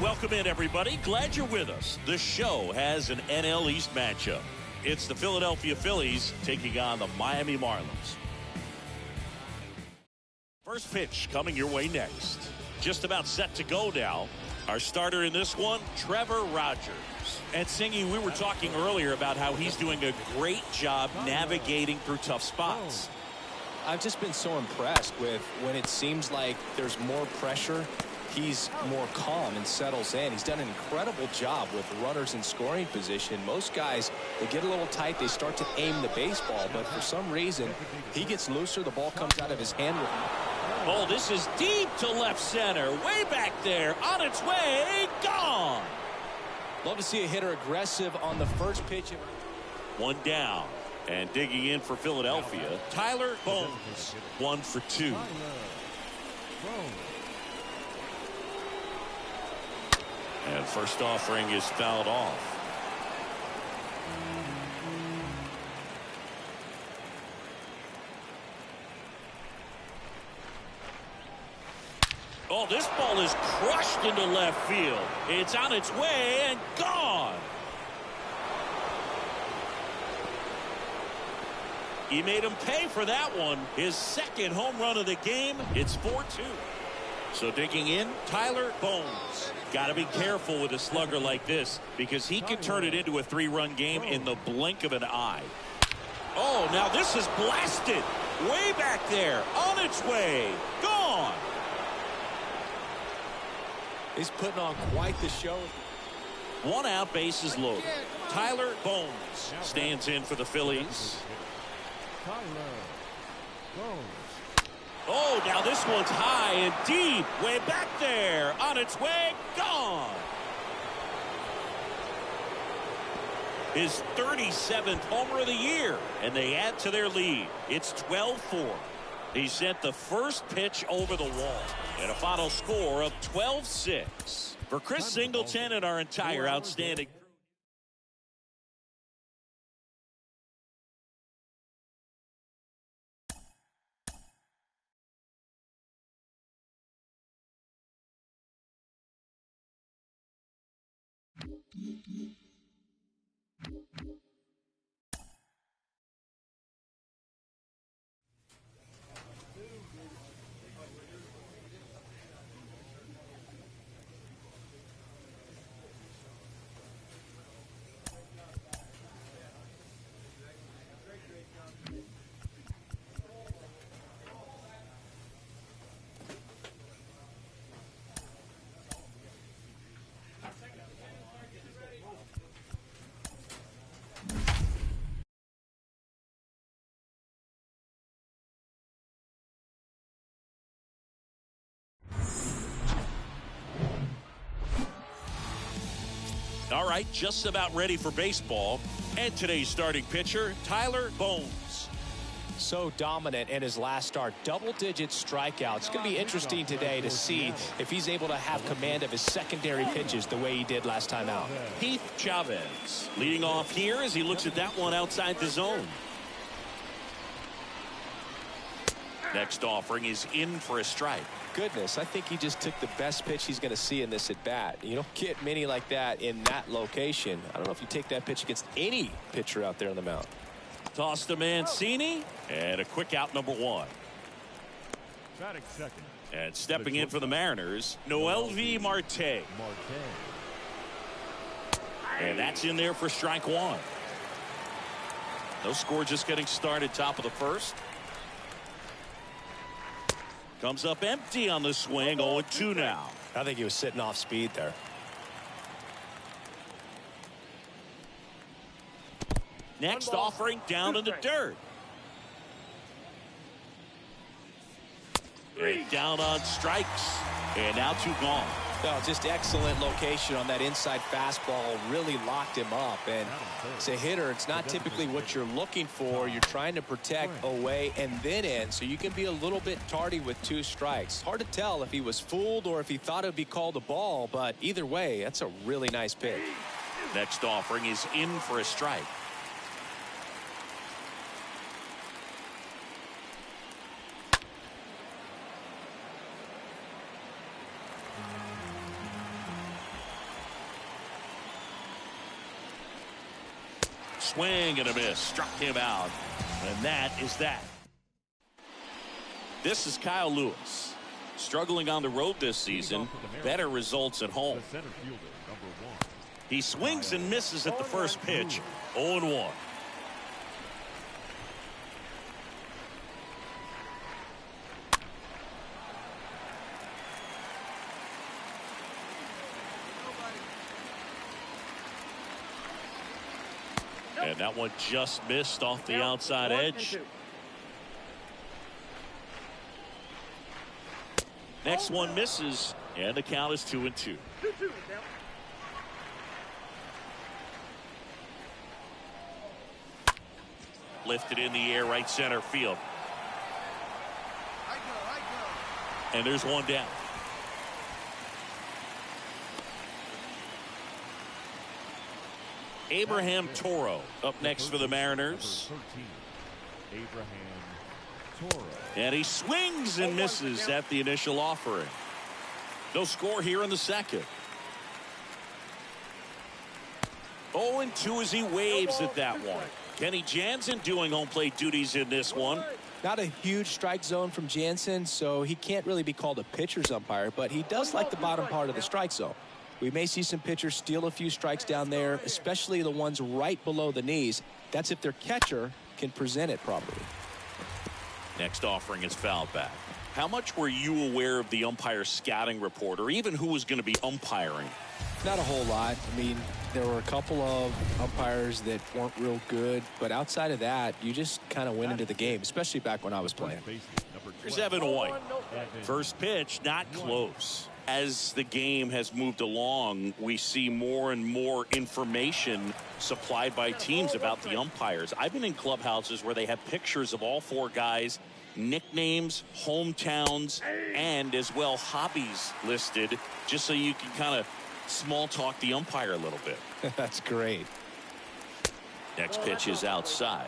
Welcome in, everybody. Glad you're with us. The show has an NL East matchup. It's the Philadelphia Phillies taking on the Miami Marlins. First pitch coming your way next. Just about set to go now. Our starter in this one, Trevor Rogers. And Singy, we were talking earlier about how he's doing a great job navigating through tough spots. I've just been so impressed with when it seems like there's more pressure, he's more calm and settles in. He's done an incredible job with runners in scoring position. Most guys, they get a little tight, they start to aim the baseball, but for some reason, he gets looser, the ball comes out of his hand. Oh, this is deep to left center, way back there, on its way, gone. Love to see a hitter aggressive on the first pitch. One down. And digging in for Philadelphia, Tyler Bones, 1 for 2. And first offering is fouled off. Oh, this ball is crushed into left field. It's on its way and gone. He made him pay for that one. His second home run of the game. It's 4-2. So digging in, Tyler Bones. Got to be careful with a slugger like this because he can turn it into a 3-run game in the blink of an eye. Oh, now this is blasted. Way back there. On its way. Gone. He's putting on quite the show. 1 out, bases loaded. Tyler Bones stands in for the Phillies. Oh, now this one's high and deep. Way back there. On its way. Gone. His 37th homer of the year. And they add to their lead. It's 12-4. He sent the first pitch over the wall. And a final score of 12-6. For Chris Singleton and our entire outstanding All right, just about ready for baseball. And today's starting pitcher, Tyler Bones. So dominant in his last start. Double-digit strikeouts. It's going to be interesting today to see if he's able to have command of his secondary pitches the way he did last time out. Heath Chavez leading off here as he looks at that one outside the zone. Next offering is in for a strike. Goodness, I think he just took the best pitch he's going to see in this at-bat. You don't get many like that in that location. I don't know if you take that pitch against any pitcher out there on the mound. Toss to Mancini, and a quick out, number 1. And stepping in for the Mariners, Noelvi Marte. And that's in there for strike 1. No score, just getting started, top of the first. Comes up empty on the swing, 0-2 now. I think he was sitting off speed there. Next offering down in the dirt. And down on strikes. And now 2 gone. No, just excellent location on that inside fastball. Really locked him up. And as a hitter, it's not typically what you're looking for. You're trying to protect away and then in. So you can be a little bit tardy with 2 strikes. Hard to tell if he was fooled or if he thought it would be called a ball. But either way, that's a really nice pitch. Next offering is in for a strike. swing and a miss. Struck him out. And that is that. This is Kyle Lewis. Struggling on the road this season. Better results at home. He swings and misses at the first pitch. 0-1. And that one just missed off the outside edge. Next one misses, and the count is 2-2. Lifted in the air, right center field. And there's one down. Abraham Toro up next for the Mariners. And he swings and misses at the initial offering. No score here in the second. 0-2 as he waves at that one. Kenny Jansen doing home plate duties in this one. Not a huge strike zone from Jansen, so he can't really be called a pitcher's umpire, but he does like the bottom part of the strike zone. We may see some pitchers steal a few strikes down there, especially the ones right below the knees. That's if their catcher can present it properly. Next offering is fouled back. How much were you aware of the umpire's scouting report, or even who was going to be umpiring? Not a whole lot. I mean, there were a couple of umpires that weren't real good, but outside of that, you just kind of went into the game, especially back when I was playing. Here's Evan White. First pitch, not close. As the game has moved along, we see more and more information supplied by teams about the umpires. I've been in clubhouses where they have pictures of all four guys, nicknames, hometowns, and as well hobbies listed, just so you can kind of small talk the umpire a little bit. That's great. Next pitch is outside.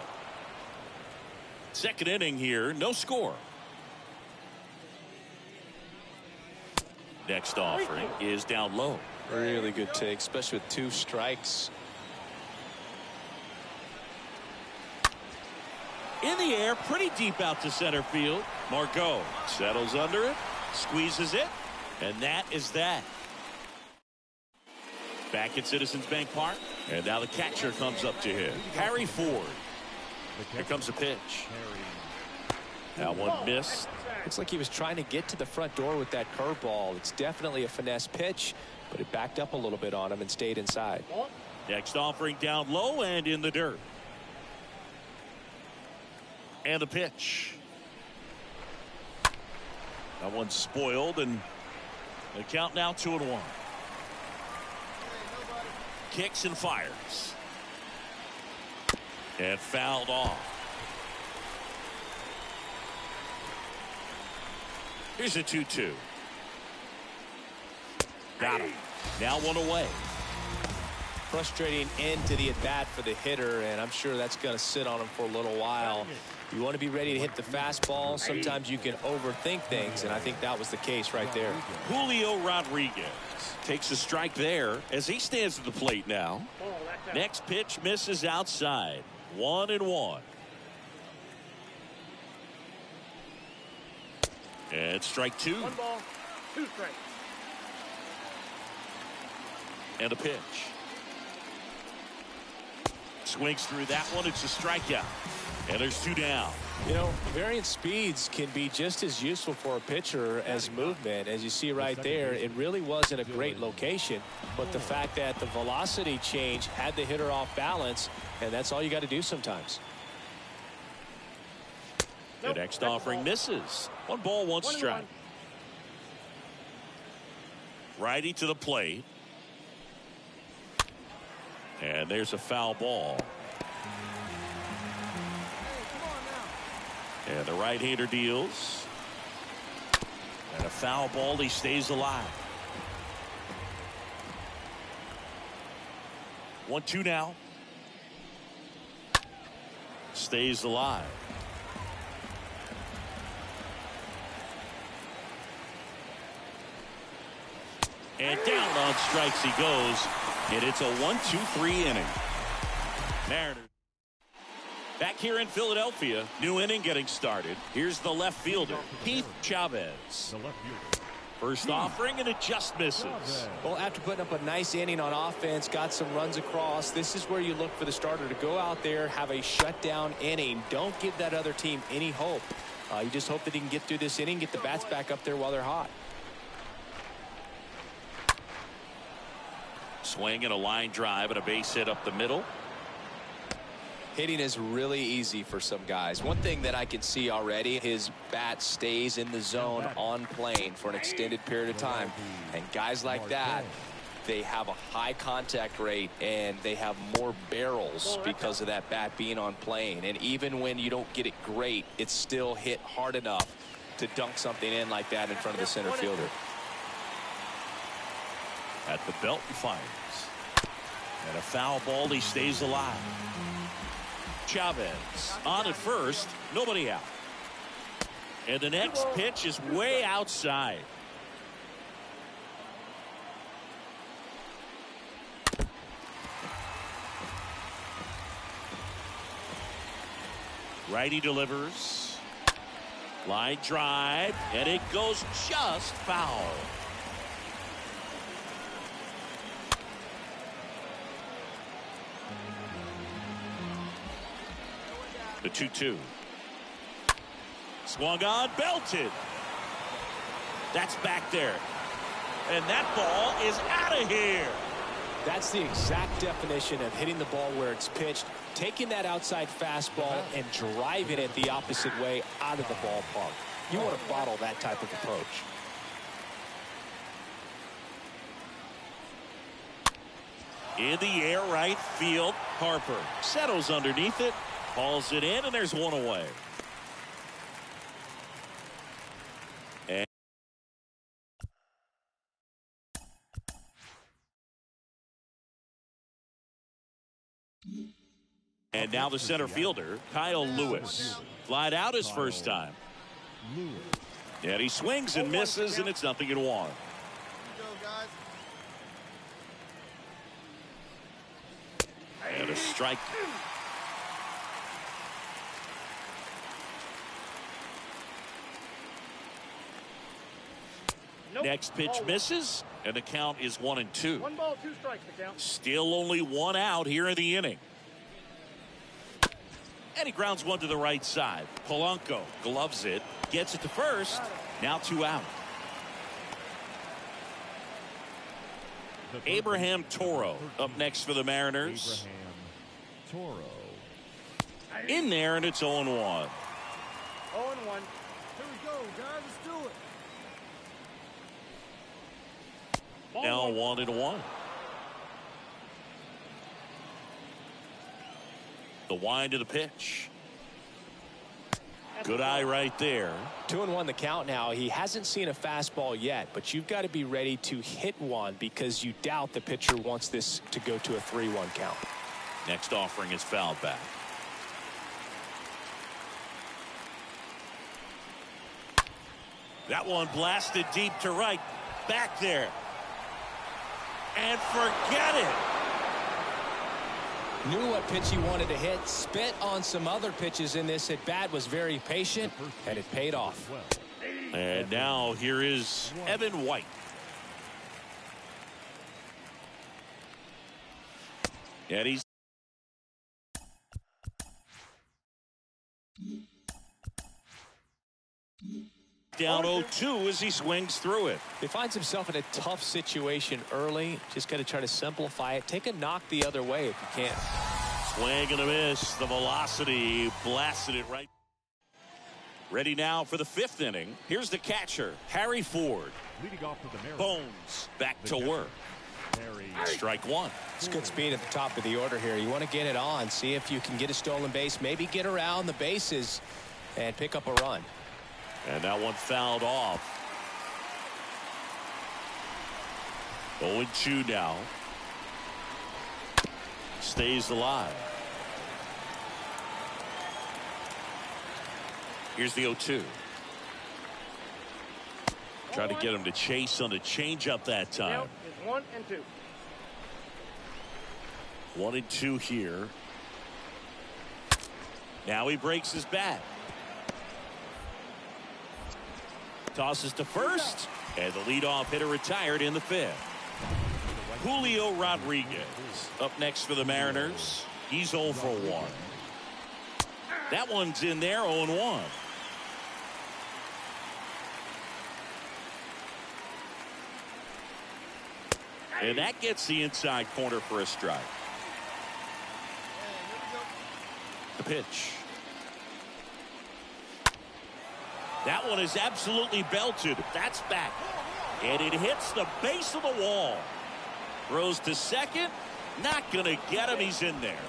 Second inning here, no score. Next offering is down low. Really good take, especially with 2 strikes. In the air, pretty deep out to center field. Margot settles under it, squeezes it, and that is that. Back at Citizens Bank Park, and now the catcher comes up to him. Harry Ford. Here comes a pitch. That one missed. Looks like he was trying to get to the front door with that curveball. It's definitely a finesse pitch, but it backed up a little bit on him and stayed inside. Next offering down low and in the dirt. And the pitch. That one's spoiled, and the count now 2-1. Kicks and fires. And fouled off. Here's a 2-2. Got him. Now one away. Frustrating end to the at-bat for the hitter, and I'm sure that's going to sit on him for a little while. You want to be ready to hit the fastball. Sometimes you can overthink things, and I think that was the case right there. Julio Rodriguez takes a strike there as he stands at the plate now. Next pitch misses outside. 1-1. And strike 2. 1 ball, 2 strikes. And a pitch. Swings through that one. It's a strikeout. And there's 2 down. You know, variant speeds can be just as useful for a pitcher as movement. As you see right there, it really wasn't a great location, but the fact that the velocity change had the hitter off balance, and that's all you got to do sometimes. The next offering misses. 1 ball, 1 strike. Righty to the plate. And there's a foul ball. And the right-hander deals. And a foul ball. He stays alive. 1-2 now. Stays alive. And down on strikes he goes. And it's a 1-2-3 inning. Mariners. Back here in Philadelphia, new inning getting started. Here's the left fielder, Keith Chavez. First offering and it just misses. Well, after putting up a nice inning on offense, got some runs across, this is where you look for the starter to go out there, have a shutdown inning. Don't give that other team any hope. You just hope that he can get through this inning, get the bats back up there while they're hot. Swing and a line drive and a base hit up the middle. Hitting is really easy for some guys. One thing that I can see already, his bat stays in the zone on plane for an extended period of time. And guys like that, they have a high contact rate and they have more barrels because of that bat being on plane. And even when you don't get it great, it's still hit hard enough to dunk something in like that in front of the center fielder. At the belt and fires. And a foul ball, he stays alive. Chavez on at first, nobody out. And the next pitch is way outside. Righty delivers. Line drive, and it goes just foul. The 2-2. Swung on, belted. That's back there. And that ball is out of here. That's the exact definition of hitting the ball where it's pitched, taking that outside fastball and driving it the opposite way out of the ballpark. You want to bottle that type of approach. In the air, right field. Harper settles underneath it. Hauls it in, and there's one away. And now the center fielder, Kyle Lewis. Flied out his first time. And he swings and misses, and it's 0-1. And a strike. Next pitch misses, and the count is 1-2. 1 ball, 2 strikes, the count. Still only one out here in the inning. And he grounds one to the right side. Polanco gloves it, gets it to first. Now 2 out. Abraham Toro up next for the Mariners. In there, and it's 0-1. 0-1. Here we go, guys. Let's do it. Now 1-1. The wind of the pitch. Good eye right there. 2-1 the count now. He hasn't seen a fastball yet, but you've got to be ready to hit one because you doubt the pitcher wants this to go to a 3-1 count. Next offering is fouled back. That one blasted deep to right. Back there. And forget it. Knew what pitch he wanted to hit. Spit on some other pitches in this at bat. Was very patient, and it paid off. And now here is Evan White. And he's down 0-2 as he swings through it. He finds himself in a tough situation early. Just got to try to simplify it. Take a knock the other way if you can. Swing and a miss. The velocity blasted it right. Ready now for the 5th inning. Here's the catcher, Harry Ford. Leading off for the Mariners. Bones back to work. Strike one. It's good speed at the top of the order here. You want to get it on. See if you can get a stolen base. Maybe get around the bases and pick up a run. And that one fouled off. 0-2 now. Stays alive. Here's the 0-2. Try to get him to chase on the changeup that time. It's 1 and 2. 1-2 here. Now he breaks his bat. Tosses to first, and the leadoff hitter retired in the 5th. Julio Rodriguez up next for the Mariners. He's 0 for 1. That one's in there, 0-1. And that gets the inside corner for a strike. The pitch. That one is absolutely belted. That's back. And it hits the base of the wall. Throws to second. Not going to get him. He's in there.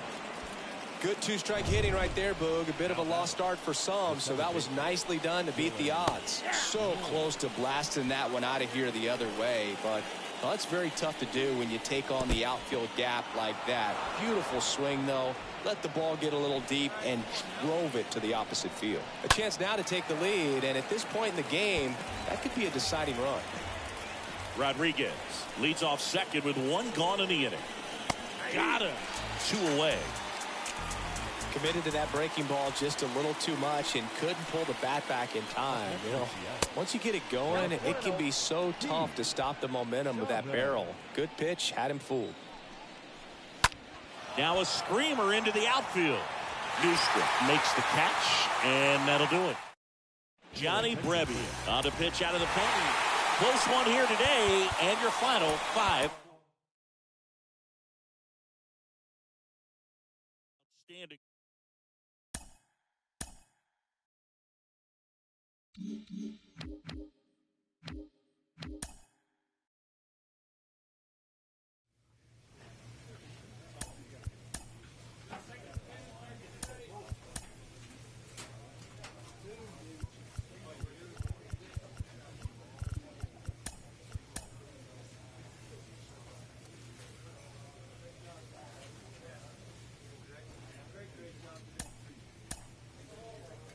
Good two-strike hitting right there, Boog. A bit of a lost start for some, so that was nicely done to beat the odds. So close to blasting that one out of here the other way, but well, that's very tough to do when you take on the outfield gap like that. Beautiful swing, though. Let the ball get a little deep and drove it to the opposite field. A chance now to take the lead, and at this point in the game, that could be a deciding run. Rodriguez leads off second with 1 gone in the inning. Got him. 2 away. Committed to that breaking ball just a little too much and couldn't pull the bat back in time. You know, once you get it going, it can be so tough to stop the momentum of that barrel. Good pitch, had him fooled. Now a screamer into the outfield. Newstrom makes the catch, and that'll do it. Johnny Brebbia on to pitch out of the pen. Close one here today, and your final 5. Outstanding.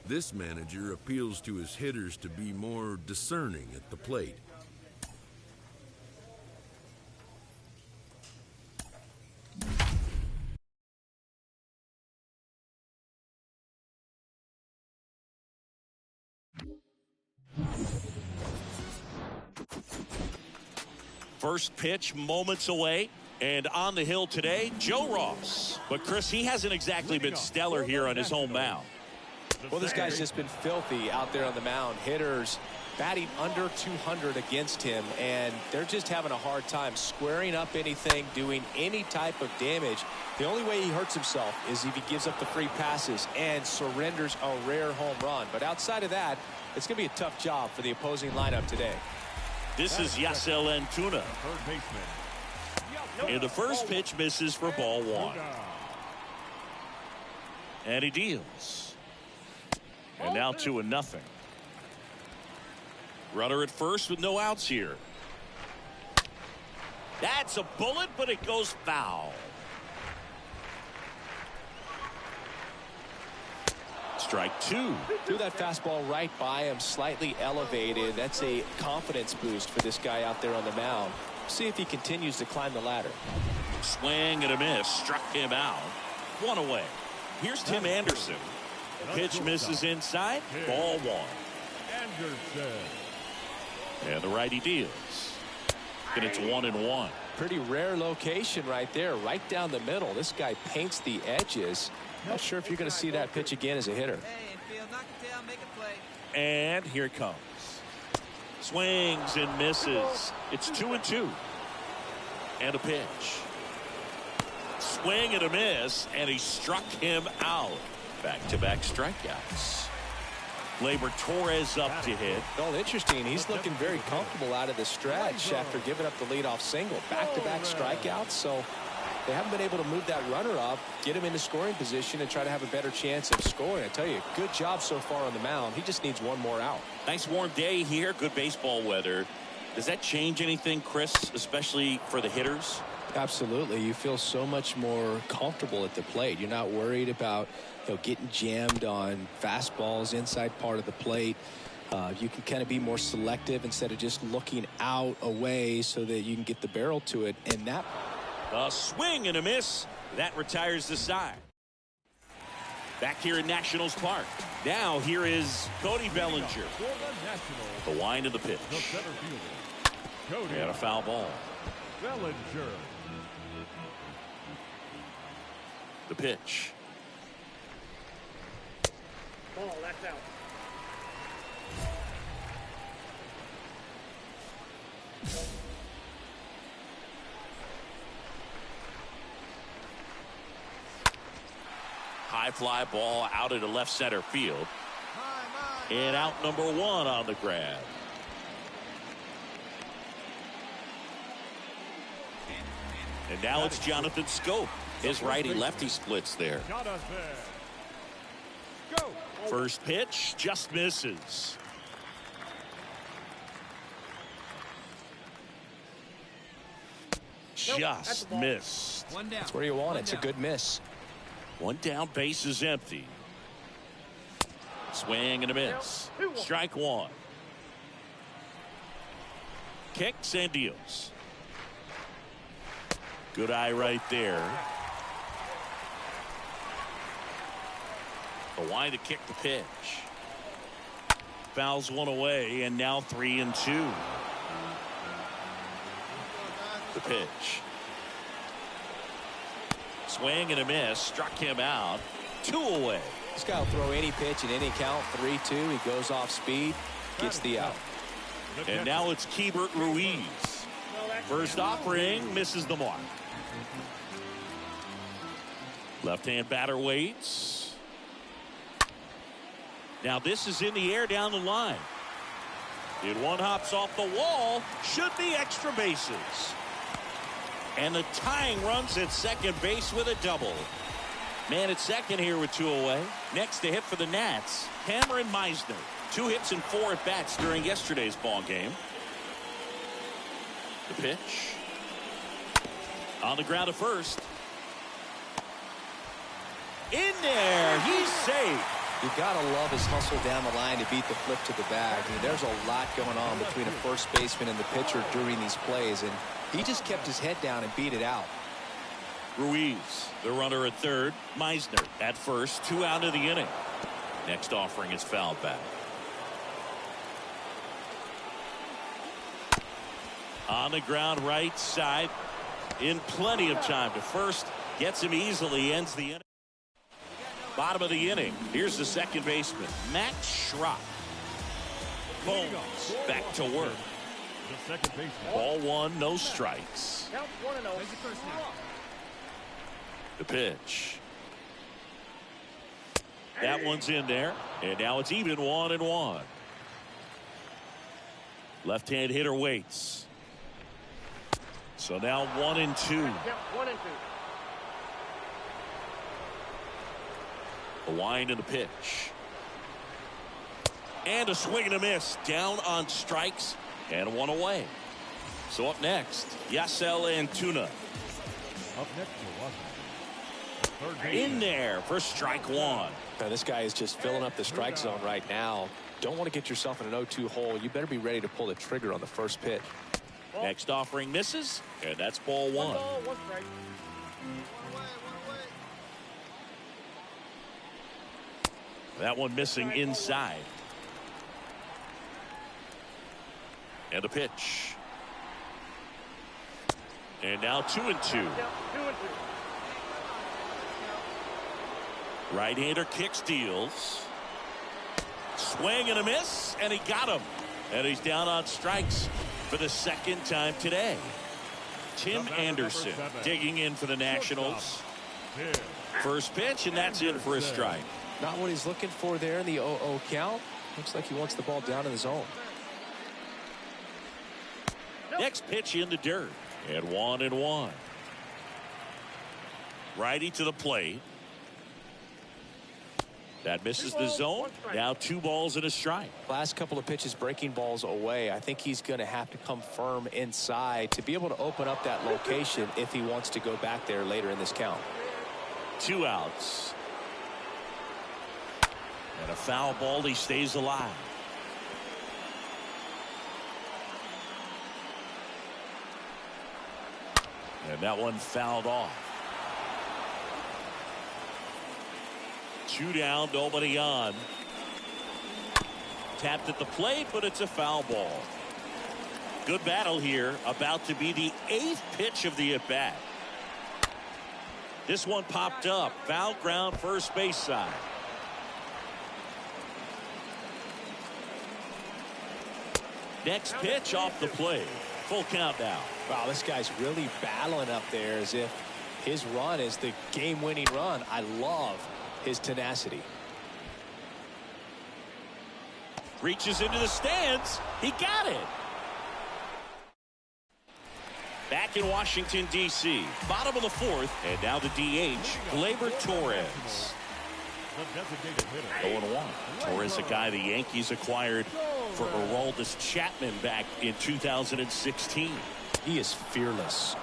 This manager appeals to his hitters to be more discerning at the plate. First pitch moments away. And on the hill today, Joe Ross. But Chris, he hasn't exactly been stellar here on his home mound. Well, this guy's just been filthy out there on the mound. Hitters batting under 200 against him, and they're just having a hard time squaring up anything, doing any type of damage. The only way he hurts himself is if he gives up the free passes and surrenders a rare home run. But outside of that, it's going to be a tough job for the opposing lineup today. This is Yasel Antuna. And the first pitch misses for ball 1. And he deals. And now 2-0. Runner at first with no outs here. That's a bullet, but it goes foul. Strike 2. Threw that fastball right by him, slightly elevated. That's a confidence boost for this guy out there on the mound. See if he continues to climb the ladder. Swing and a miss. Struck him out. 1 away. Here's Tim Anderson. Pitch misses inside. Ball 1. And the righty deals. And it's 1-1. Pretty rare location right there, right down the middle. This guy paints the edges. Not sure if you're going to see that pitch again as a hitter. And here it comes. Swings and misses. It's 2-2. And a pitch. Swing and a miss, and he struck him out. Back-to-back strikeouts. Gleyber Torres up to hit. Well, interesting. He's looking very comfortable out of the stretch after giving up the leadoff single. Back-to-back strikeouts, so they haven't been able to move that runner up, get him into scoring position, and try to have a better chance of scoring. I tell you, good job so far on the mound. He just needs one more out. Nice warm day here. Good baseball weather. Does that change anything, Chris, especially for the hitters? Absolutely. You feel so much more comfortable at the plate. You're not worried about getting jammed on fastballs inside part of the plate. You can kind of be more selective instead of just looking out away so that you can get the barrel to it. And that a swing and a miss that retires the side. Back here in Nationals Park. Now here is Cody Bellinger. The wind of the pitch. The center fielder, Cody And a foul ball. Bellinger. The pitch. Ball, that's out. High fly ball out into left center field. And out number 1 on the grab. And now it's Jonathan Scope. His righty-lefty splits there. Jonathan. Go. First pitch just misses. Just missed. That's where you want it. It's a good miss. One down, base is empty. Swing and a miss. Strike 1. Kicks and deals. Good eye right there. The wind to kick the pitch. Fouls one away, and now 3-2. The pitch. Swing and a miss. Struck him out. 2 away. This guy will throw any pitch in any count. 3-2. He goes off speed. Gets the out. And now it's Keibert Ruiz. First offering misses the mark. Left-hand batter waits. Now this is in the air down the line. It one hops off the wall. Should be extra bases. And the tying runs at second base with a double. Man at second here with 2 away. Next to hit for the Nats, Cameron Meisner. 2 hits and 4 at bats during yesterday's ball game. The pitch. On the ground to first. In there. He's safe. You gotta love his hustle down the line to beat the flip to the bag. I mean, there's a lot going on between a first baseman and the pitcher during these plays, and he just kept his head down and beat it out. Ruiz, the runner at third. Meisner at first. 2 out of the inning. Next offering is fouled back. On the ground right side. In plenty of time to first. Gets him easily. Ends the inning. Bottom of the inning. Here's the second baseman, Max Schrock. Bones back to work. The second baseman. Ball 1, no strikes. Count 1-0. The pitch. That one's in there. And now it's even 1-1. Left-hand hitter waits. So now 1-2. Count 1-2. The wind and the pitch. And a swing and a miss. Down on strikes and 1 away. So up next, Yasel Antuna. Up next to Washington. Third base. In there for strike 1. Now, this guy is just filling up the strike zone right now. Don't want to get yourself in an 0-2 hole. You better be ready to pull the trigger on the first pitch. Next offering misses, and that's ball 1. 1 ball, 1 strike. That one missing inside. And the pitch. And now 2-2. Count 2-2. Right-hander kicks, deals. Swing and a miss, and he got him. And he's down on strikes for the second time today. Tim Anderson digging in for the Nationals. First pitch, and that's in for a strike. Not what he's looking for there in the 0-0 count. Looks like he wants the ball down in the zone. Next pitch in the dirt. And 1-1. Righty to the plate. That misses the zone. Now 2 balls and a strike. Last couple of pitches breaking balls away. I think he's going to have to come firm inside to be able to open up that location if he wants to go back there later in this count. 2 outs. And a foul ball. He stays alive. And that one fouled off. 2 down, nobody on. Tapped at the plate, but it's a foul ball. Good battle here. About to be the 8th pitch of the at-bat. This one popped up. Foul ground, first base side. Next pitch off the plate. Full count now. Wow, this guy's really battling up there as if his run is the game-winning run. I love his tenacity. Reaches into the stands. He got it. Back in Washington, D.C. Bottom of the 4th. And now the DH, Gleyber Torres. 0-1. Torres, a guy the Yankees acquired for Aroldis Chapman back in 2016. He is fearless.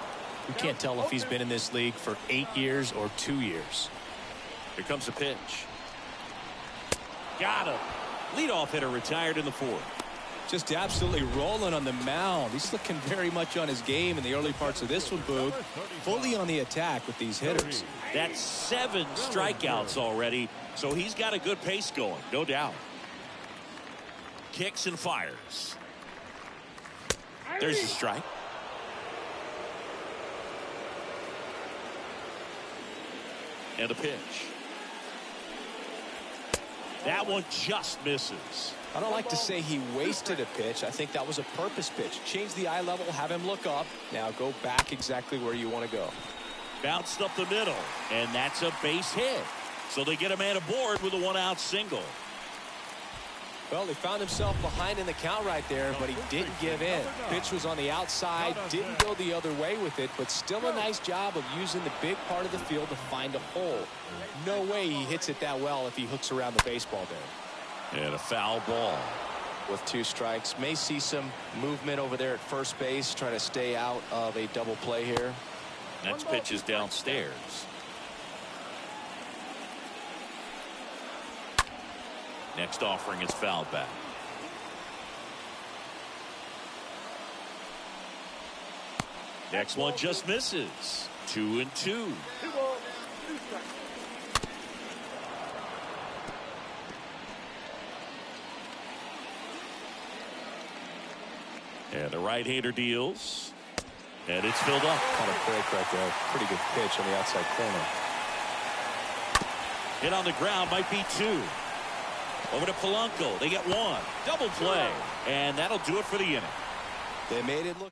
You can't tell if he's been in this league for 8 years or 2 years. Here comes the pitch. Got him. Leadoff hitter retired in the 4th. Just absolutely rolling on the mound. He's looking very much on his game in the early parts of this one, Boog. Fully on the attack with these hitters. That's 7 strikeouts already, so he's got a good pace going, no doubt. Kicks and fires. There's a strike. And a pitch. That one just misses. I don't like to say he wasted a pitch. I think that was a purpose pitch. Change the eye level, have him look up. Now go back exactly where you want to go. Bounced up the middle, and that's a base hit. So they get a man aboard with a 1-out single. Well, he found himself behind in the count right there, but he didn't give in. Pitch was on the outside, didn't go the other way with it, but still a nice job of using the big part of the field to find a hole. No way he hits it that well if he hooks around the baseball there. And a foul ball. With 2 strikes, may see some movement over there at first base, trying to stay out of a double play here. Next pitch is downstairs. Next offering is fouled back. Next one just misses. 2-2. 2 balls, 2 strikes. And the right-hander deals. And it's filled up. Caught a break right there. Pretty good pitch on the outside corner. Hit on the ground, might be 2. Over to Polanco. They get 1. Double play. And that'll do it for the inning. They made it look.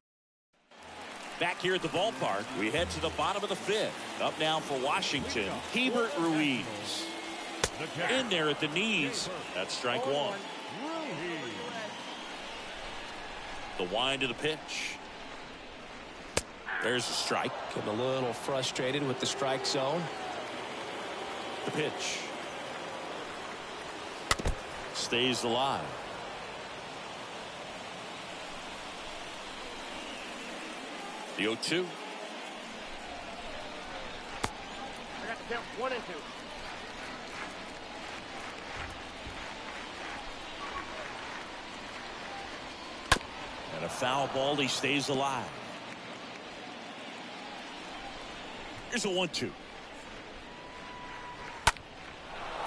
Back here at the ballpark, we head to the bottom of the 5th. Up now for Washington, Hebert Ruiz. In there at the knees. That's strike 1. The wind of the pitch. There's a strike. Getting a little frustrated with the strike zone. The pitch. Stays alive. The 0-2. I got the count 1 and 2. And a foul ball. He stays alive. Here's a 1-2.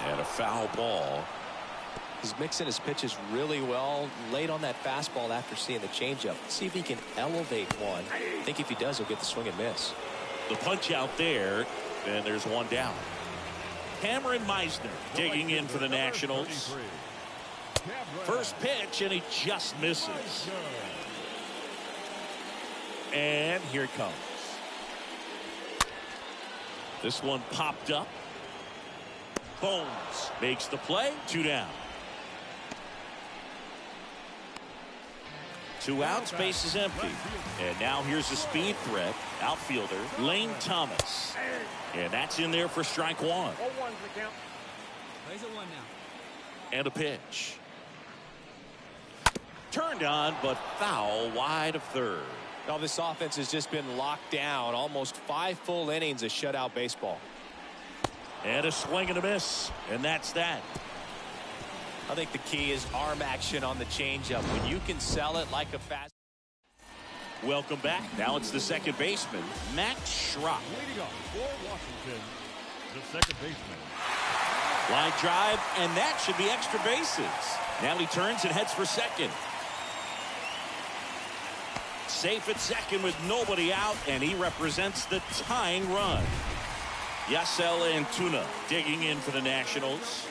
And a foul ball. He's mixing his pitches really well. Late on that fastball after seeing the changeup. See if he can elevate one. I think if he does, he'll get the swing and miss. The punch out there, and there's 1 down. Cameron Meisner digging in for the Nationals. First pitch, and he just misses. And here it comes. This one popped up. Bones makes the play. 2 down. 2 outs, base is empty. And now here's a speed threat. Outfielder Lane Thomas. And that's in there for strike 1. 0-1's the count. Plays at 1 now. And a pitch. Turned on, but foul wide of third. Now this offense has just been locked down. Almost 5 full innings of shutout baseball. And a swing and a miss. And that's that. I think the key is arm action on the changeup. When you can sell it like a fast. Welcome back. Now it's the second baseman, Max Schrock. Leading off for Washington, the second baseman, Line drive, and that should be extra bases. Now he turns and heads for second. Safe at second with nobody out, and he represents the tying run. Yasel Antuna digging in for the Nationals.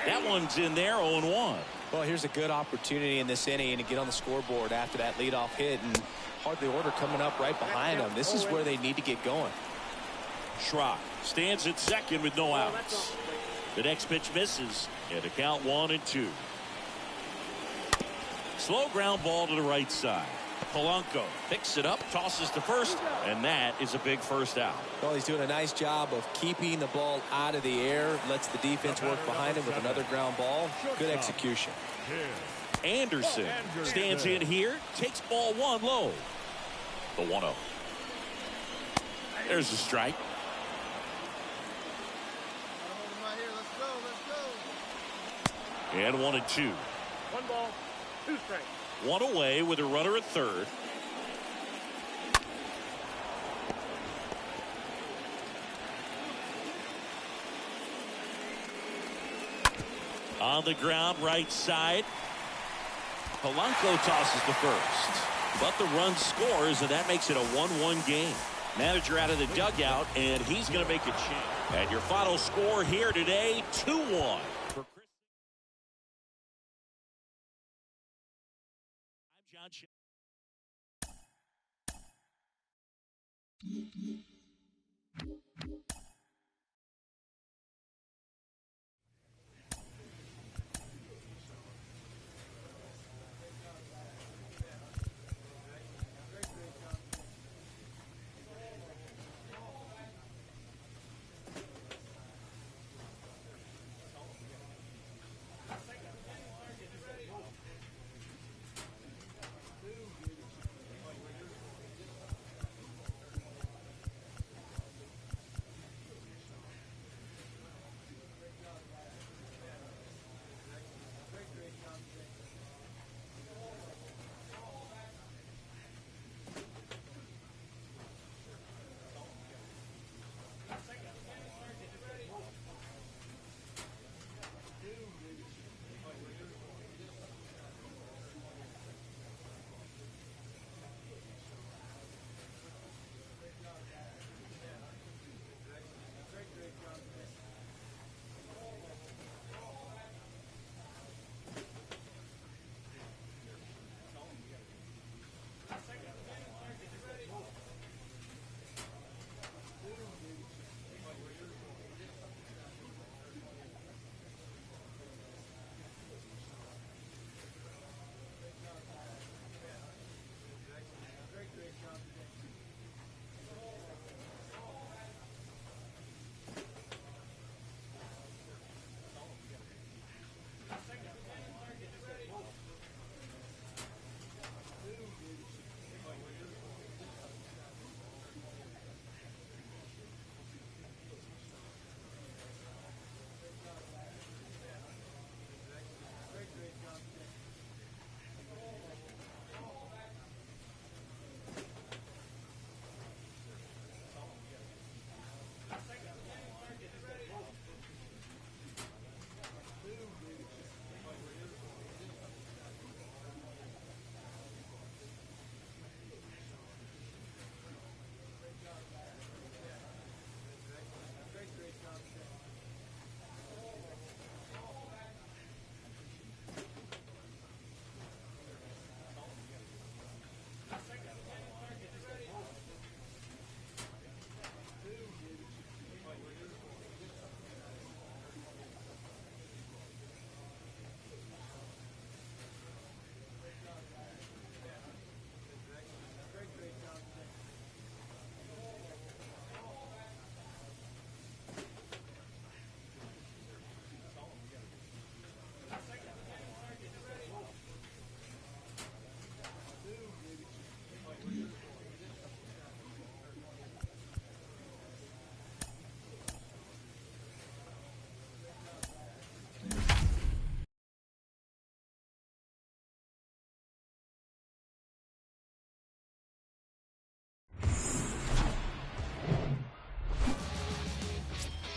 That one's in there, 0-1. Well, here's a good opportunity in this inning to get on the scoreboard after that leadoff hit, and hardly order coming up right behind them. This is where they need to get going. Schrock stands at second with no outs. The next pitch misses, and a count 1-2. Slow ground ball to the right side. Polanco picks it up, tosses to first, and that is a big first out. Well, he's doing a nice job of keeping the ball out of the air, lets the defense work behind him with another ground ball. Good execution. Anderson stands in here, takes ball one low. The 1-0. There's a strike. And 1-2. 1 ball, 2 strikes. One away with a runner at third. On the ground, right side. Polanco tosses to first. But the run scores, and that makes it a 1-1 game. Manager out of the dugout, and he's going to make a change. And your final score here today, 2-1. For Chris. I'm John.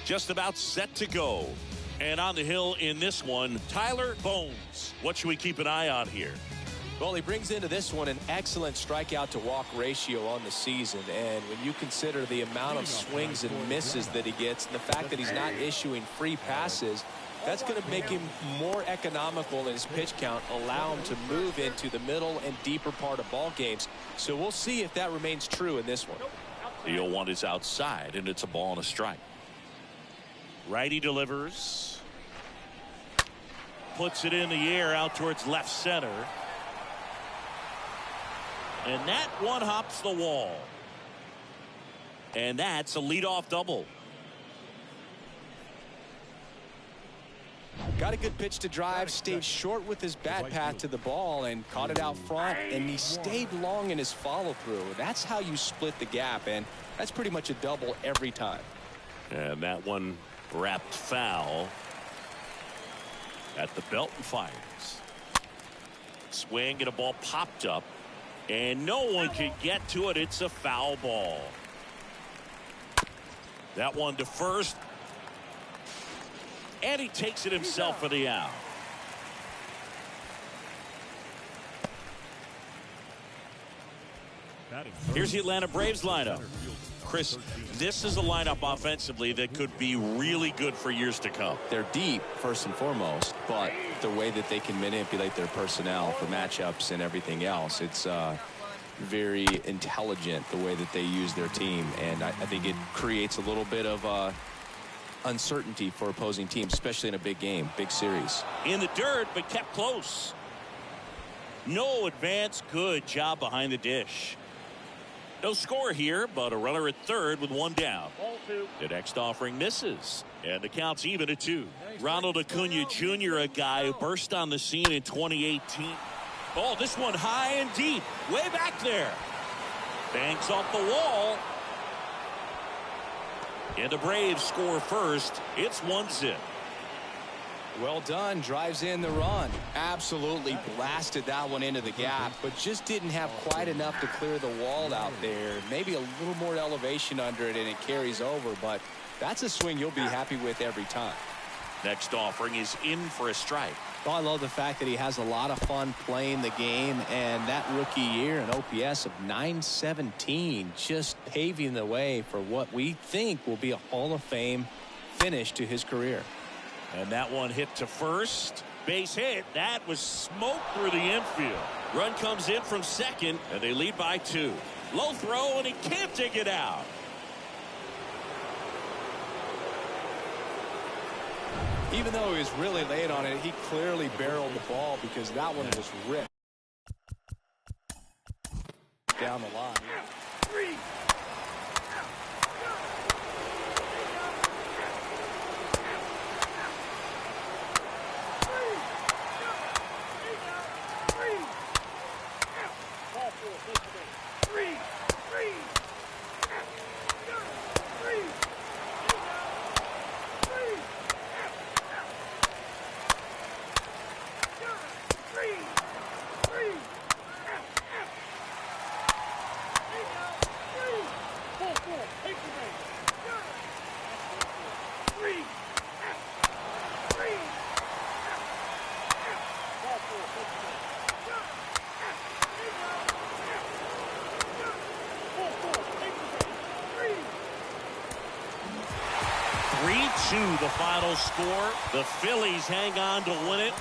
just about set to go. And on the hill in this one, Tyler Bones. What should we keep an eye on here? Well, he brings into this one an excellent strikeout to walk ratio on the season. And when you consider the amount of swings and misses that he gets and the fact that he's not issuing free passes, that's going to make him more economical in his pitch count, allow him to move into the middle and deeper part of ball games. So we'll see if that remains true in this one. The 0-1 is outside, and it's a ball and a strike. Righty delivers. Puts it in the air out towards left center. And that one hops the wall. And that's a leadoff double. Got a good pitch to drive, stayed short with his bat path to the ball and caught it out front, and he stayed long in his follow-through. That's how you split the gap, and that's pretty much a double every time. And that one wrapped foul at the belt and fires. Swing and a ball popped up, and no one could get to it. It's a foul ball. That one to first. And he takes it himself for the out. Here's the Atlanta Braves lineup. Chris, this is a lineup offensively that could be really good for years to come. They're deep, first and foremost, but the way that they can manipulate their personnel for matchups and everything else, it's very intelligent the way that they use their team. And I think it creates a little bit of uncertainty for opposing teams, especially in a big game, big series. In the dirt, but kept close. No advance. Good job behind the dish. No score here, but a runner at third with one down. The next offering misses, and the count's even at 2. Ronald Acuna Jr., a guy who burst on the scene in 2018. Oh, this one high and deep, way back there. Banks off the wall. And the Braves score first. It's 1-0. Well done. Drives in the run. Absolutely blasted that one into the gap, but just didn't have quite enough to clear the wall out there. Maybe a little more elevation under it and it carries over, but that's a swing you'll be happy with every time. Next offering is in for a strike. Well, I love the fact that he has a lot of fun playing the game, and that rookie year, an OPS of 917, just paving the way for what we think will be a Hall of Fame finish to his career. And that one hit to first. Base hit. That was smoke through the infield. Run comes in from second, and they lead by 2. Low throw, and he can't dig it out. Even though he was really late on it, he clearly barreled the ball because that one was ripped down the line. 3. The final score. The Phillies hang on to win it.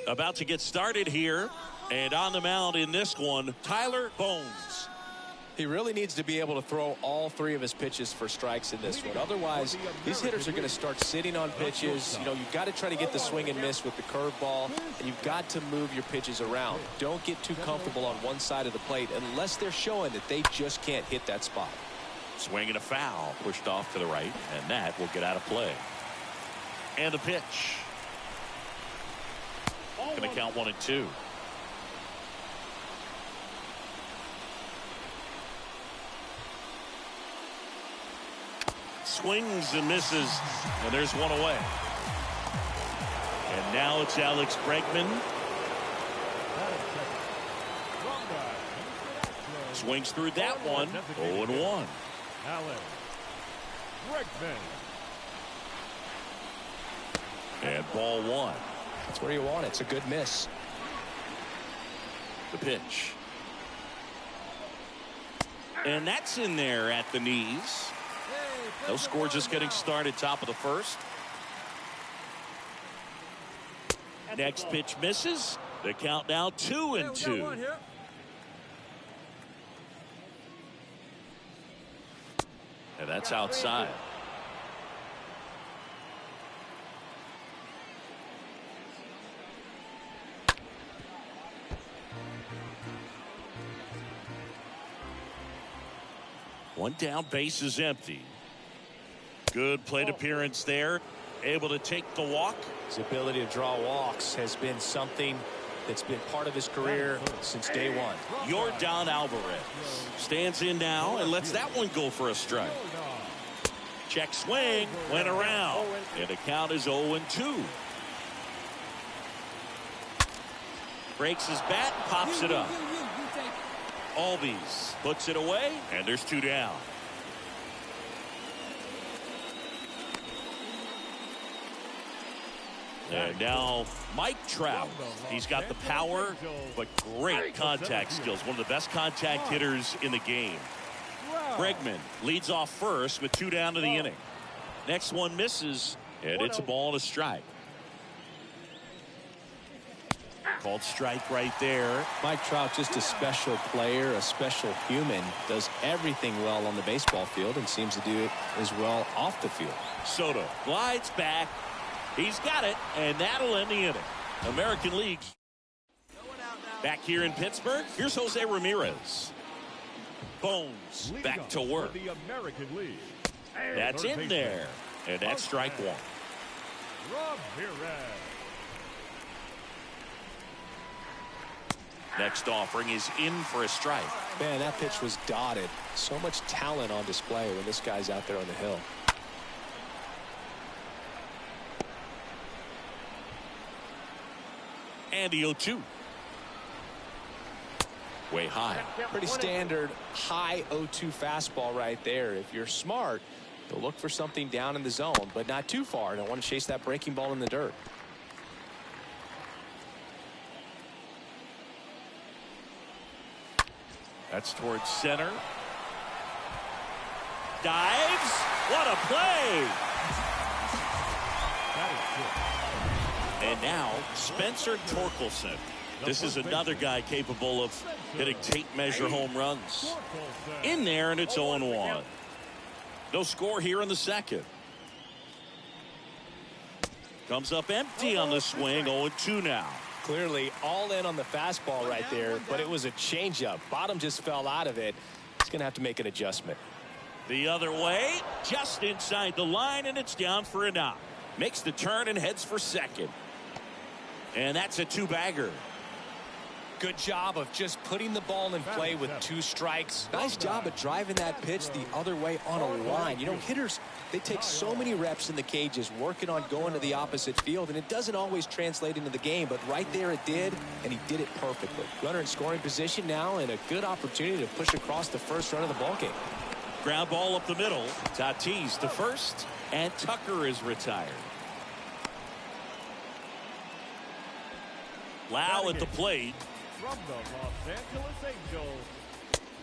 About to get started here, and on the mound in this one, Tyler Bones. He really needs to be able to throw all 3 of his pitches for strikes in this one. Otherwise, these hitters are going to start sitting on pitches. You know, you've got to try to get the swing and miss with the curveball, and you've got to move your pitches around. Don't get too comfortable on one side of the plate unless they're showing that they just can't hit that spot. Swing and a foul, pushed off to the right, and that will get out of play. And the pitch. Going to count 1-2. Swings and misses, and there's one away. And now it's Alex Bregman. Swings through that one. 0-1. Alex Bregman. And ball 1. That's where you want it. It's a good miss. The pitch. And that's in there at the knees. No score, just getting started, top of the first. Next pitch misses. The count now 2-2. And that's outside. One down, base is empty. Good plate appearance there. Able to take the walk. His ability to draw walks has been something that's been part of his career since day one. Yordan Alvarez stands in now and lets that one go for a strike. Check swing, went around, and the count is 0-2. Breaks his bat, pops it up. Albies puts it away, and there's 2 down. And now Mike Trout. He's got the power, but great contact skills. One of the best contact hitters in the game. Bregman leads off first with 2 down to the inning. Next one misses, and it's a ball and a strike. Called strike right there. Mike Trout, just a special player, a special human, does everything well on the baseball field and seems to do it as well off the field. Soto glides back. He's got it, and that'll end the inning. American League. Back here in Pittsburgh, here's Jose Ramirez. Bones back to work. The American League. That's in there, and that's strike 1. Ramirez. Next offering is in for a strike. Man, that pitch was dotted. So much talent on display when this guy's out there on the hill. And the 0-2. Way high. Pretty standard high 0-2 fastball right there. If you're smart, you'll look for something down in the zone, but not too far. Don't want to chase that breaking ball in the dirt. That's towards center. Dives. What a play. And now Spencer Torkelson. This is another guy capable of hitting tape measure home runs. In there, and it's 0-1. No score here in the second. Comes up empty on the swing. 0-2 now. Clearly all in on the fastball right there, but it was a changeup. Bottom just fell out of it. He's going to have to make an adjustment. The other way, just inside the line, and it's down for a knock. Makes the turn and heads for second. And that's a 2-bagger. Good job of just putting the ball in play with 2 strikes. Nice job of driving that pitch the other way on a line. You know, hitters, they take so many reps in the cages working on going to the opposite field, and it doesn't always translate into the game, but right there it did, and he did it perfectly. Runner in scoring position now, and a good opportunity to push across the first run of the ballgame. Ground ball up the middle. Tatis to first, and Tucker is retired. Lau at the plate. From the Los Angeles Angels.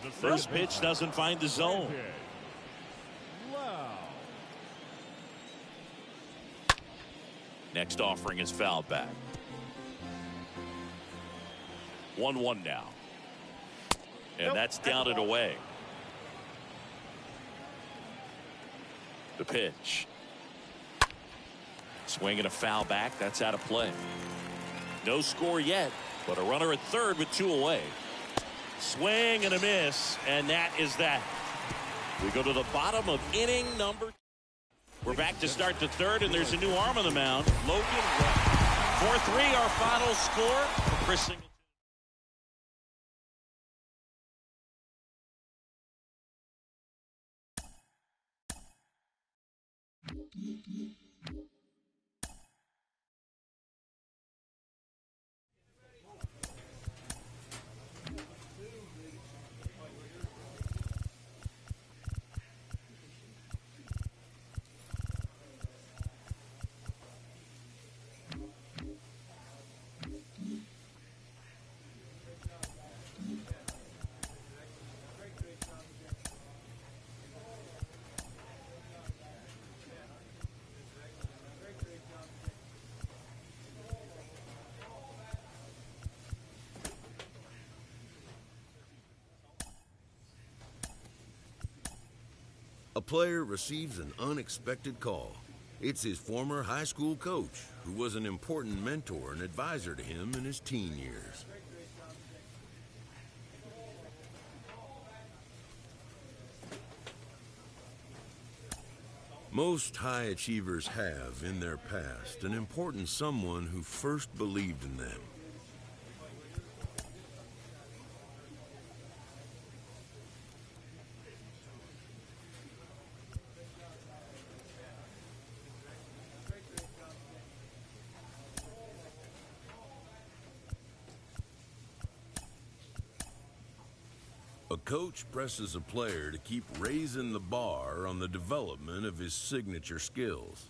The First pitch doesn't find the zone. Wow. Next offering is fouled back. 1-1 now. And that's down and away. The pitch. Swing and a foul back. That's out of play. No score yet, but a runner at third with 2 away. Swing and a miss, and that is that. We go to the bottom of inning number. We're back to start the third, and there's a new arm on the mound. Logan Webb. 4-3 our final score. Chris Singleton. A player receives an unexpected call. It's his former high school coach, who was an important mentor and advisor to him in his teen years. Most high achievers have, in their past, an important someone who first believed in them. A coach presses a player to keep raising the bar on the development of his signature skills.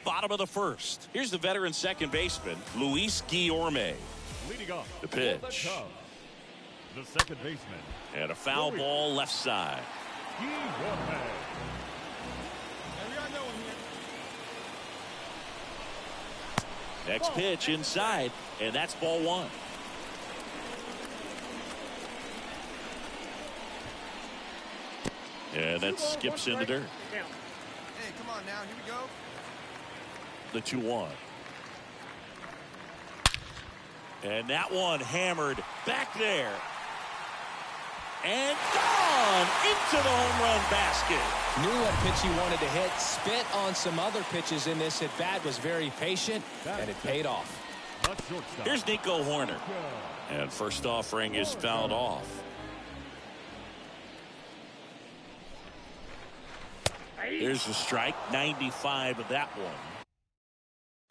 Bottom of the first. Here's the veteran second baseman, Luis Guillorme. Leading off The pitch. the second baseman. And a foul ball left side. Guillorme. Next pitch inside, and that's ball 1. And that skips in the dirt. Hey, come on now. Here we go. The 2-1. And that one hammered back there. And gone into the home run basket. Knew what pitch he wanted to hit. Spit on some other pitches in this at bat. Was very patient, and it paid off. Here's Nico Horner. And first offering is fouled off. There's the strike. 95 of that one.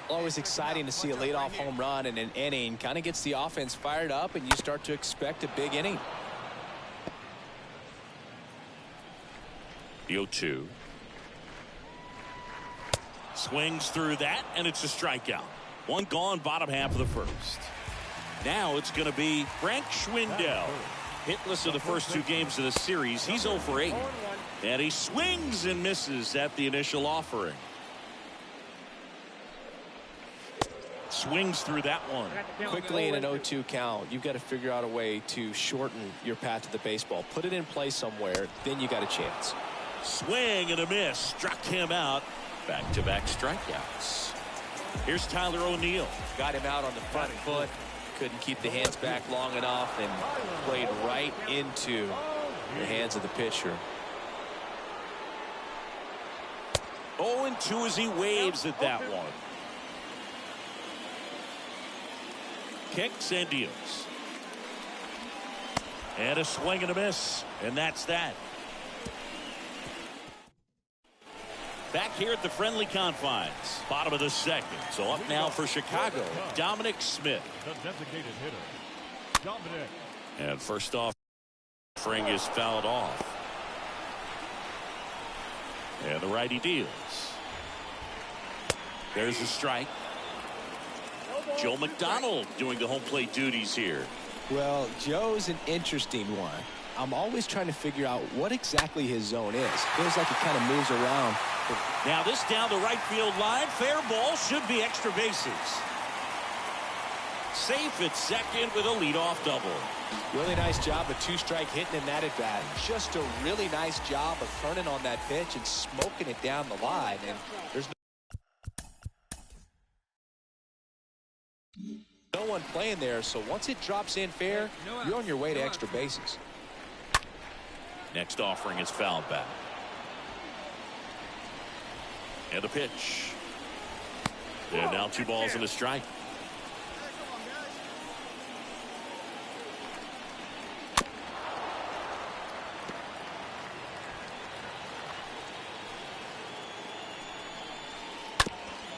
Always exciting to see a leadoff home run in an inning. Kind of gets the offense fired up, and you start to expect a big inning. The 0-2. Swings through that, and it's a strikeout. One gone, bottom half of the first. Now it's going to be Frank Schwindel. Hitless in the first 2 games of the series. He's 0 for 8. And he swings and misses at the initial offering. Swings through that one. Quickly in an 0-2 count, you've got to figure out a way to shorten your path to the baseball. Put it in play somewhere, then you got a chance. Swing and a miss. Struck him out. Back-to-back strikeouts. Here's Tyler O'Neill. Got him out on the front foot. Couldn't keep the hands back long enough and played right into the hands of the pitcher. 0-2 as he waves at that one. Kicks and deals. And a swing and a miss. And that's that. Back here at the friendly confines. Bottom of the second. So up now for Chicago, Dominic Smith. The designated hitter, Dominic. And first off, offering is fouled off. And the righty deals. There's a strike. Joe McDonald doing the home plate duties here. Well, Joe's an interesting one. I'm always trying to figure out what exactly his zone is. Feels like it kind of moves around. Now this down the right field line. Fair ball, should be extra bases. Safe at second with a leadoff double. Really nice job of two-strike hitting in that at bat. Just a really nice job of turning on that pitch and smoking it down the line. And there's no one playing there, so once it drops in fair, you're on your way to extra bases. Next offering is fouled back. And the pitch. And now 2 balls and a strike.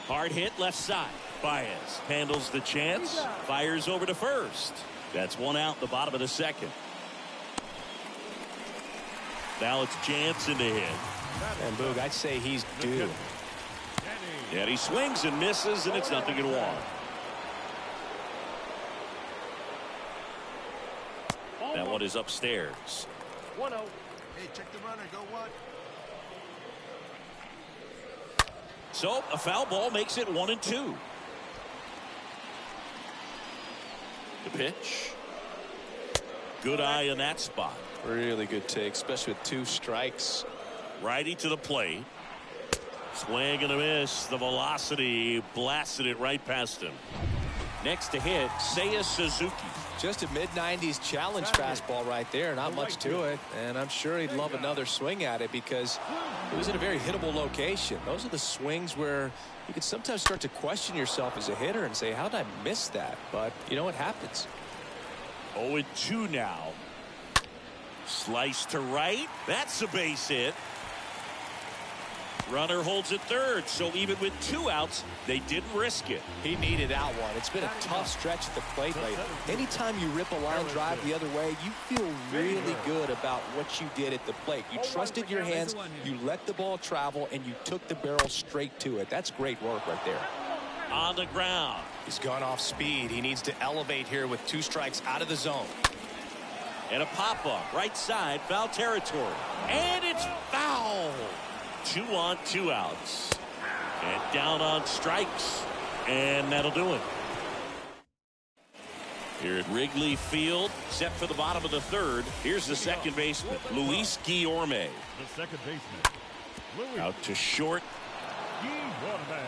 Hard hit left side. Baez handles the chance. Fires over to first. That's 1 out in the bottom of the second. Now it's Jansen to hit. And Boog, I'd say he's due. And he swings and misses, and it's 0-1. That one is upstairs. 1-0. Hey, check the runner. Go 1. So a foul ball makes it 1-2. The pitch. Good eye in that spot. Really good take, especially with 2 strikes. Righty to the plate. Swing and a miss. The velocity blasted it right past him. Next to hit, Seiya Suzuki. Just a mid-90s challenge fastball right there. Not much to it. And I'm sure he'd love another swing at it because it was in a very hittable location. Those are the swings where you can sometimes start to question yourself as a hitter and say, how did I miss that? But you know what happens. 0-2 now. Slice to right. That's a base hit. Runner holds at third, so even with 2 outs, they didn't risk it. He needed out one. It's been a tough stretch at the plate lately. Anytime you rip a line drive the other way, you feel really good about what you did at the plate. You trusted your hands, you let the ball travel, and you took the barrel straight to it. That's great work right there. On the ground. He's gone off speed. He needs to elevate here with 2 strikes out of the zone. And a pop-up, right side, foul territory. And it's foul. 2 on, 2 outs. And down on strikes. And that'll do it. Here at Wrigley Field, set for the bottom of the third. Here's the second baseman, Luis Guillorme. The second baseman, Luis Out to short. Guillorme.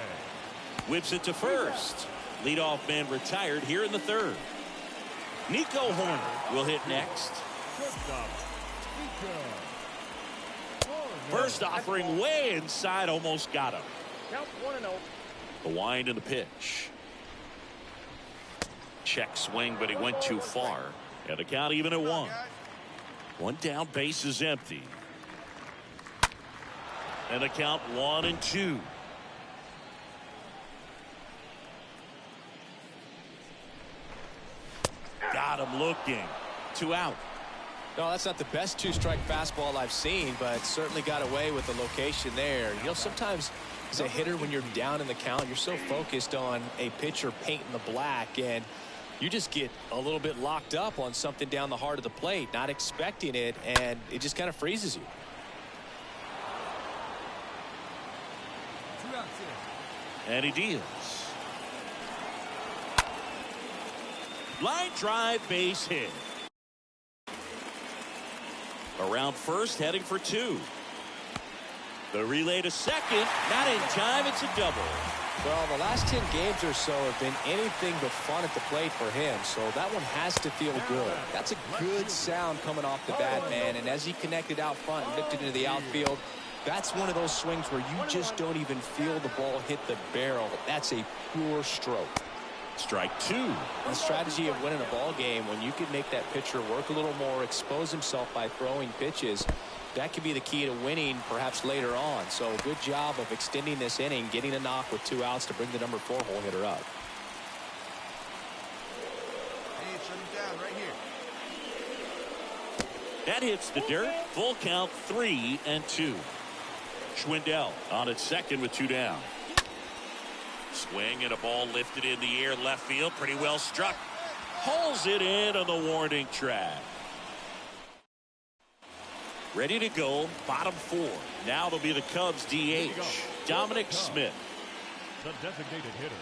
Whips it to first. Leadoff man retired here in the third. Nico Horner will hit next. First offering way inside, almost got him. Count 1-0. The wind and the pitch. Check swing, but he went too far. And the count even at 1. 1 down, base is empty. And the count 1-2. Got him looking. 2 out. No, that's not the best 2-strike fastball I've seen, but certainly got away with the location there. You know, sometimes as a hitter, when you're down in the count, you're so focused on a pitcher painting the black, and you just get a little bit locked up on something down the heart of the plate, not expecting it, and it just kind of freezes you. 2 outs here. And he deals. Line drive, base hit. Around first, heading for 2. The relay to second, not in time, it's a double. Well, the last 10 games or so have been anything but fun at the plate for him, so that one has to feel good. That's a good sound coming off the bat, man, and as he connected out front and lifted into the outfield, that's one of those swings where you just don't even feel the ball hit the barrel. That's a pure stroke. Strike 2. The strategy of winning a ball game, when you can make that pitcher work a little more, expose himself by throwing pitches, that could be the key to winning perhaps later on. So good job of extending this inning, getting a knock with 2 outs to bring the number 4 hole hitter up. Hey, shut him down right here. That hits the dirt. Full count, 3-2. Schwindel on at second with 2 down. Swing and a ball lifted in the air left field. Pretty well struck. Hauls it in on the warning track. Ready to go, bottom 4. Now it'll be the Cubs DH, Dominic Smith. The designated hitter.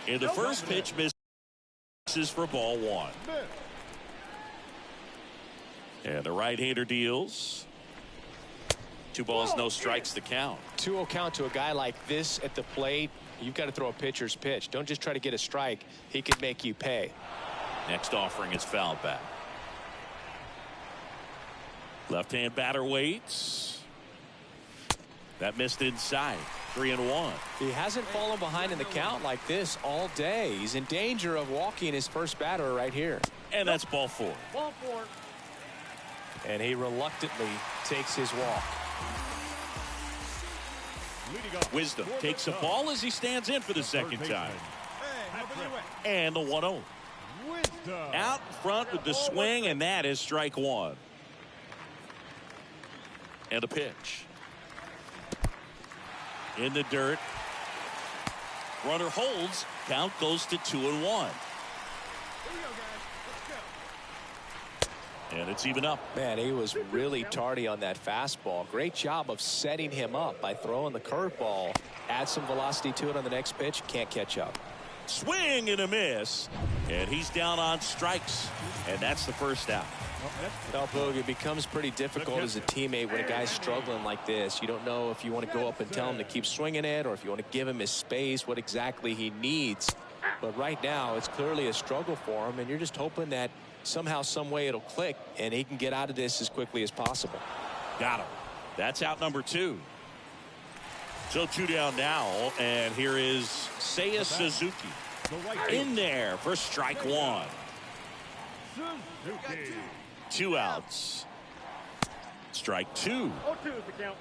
In the first pitch, misses for ball 1. And the right-hander deals. 2 balls, no strikes to count. 2-0 count to a guy like this at the plate. You've got to throw a pitcher's pitch. Don't just try to get a strike. He could make you pay. Next offering is fouled back. Left-hand batter waits. That missed inside. 3-1. He hasn't fallen behind in the count like this all day. He's in danger of walking his first batter right here. And that's ball 4. Ball 4. And he reluctantly takes his walk. Wisdom takes a ball as he stands in for the second time. And the 1-0. Out in front with the swing, and that is strike 1. And a pitch. In the dirt. Runner holds. Count goes to 2-1. And it's even up. Man, he was really tardy on that fastball. Great job of setting him up by throwing the curveball. Add some velocity to it on the next pitch. Can't catch up. Swing and a miss. And he's down on strikes. And that's the first out. Well, Boog, it becomes pretty difficult as a teammate when a guy's struggling like this. You don't know if you want to go up and tell him to keep swinging it or if you want to give him his space, what exactly he needs. But right now, it's clearly a struggle for him, and you're just hoping that somehow, some way it'll click, and he can get out of this as quickly as possible. Got him. That's out number 2. So 2 down now, and here is Seiya Suzuki. In there for strike 1. 2 outs. Strike 2. 0-2 is the count.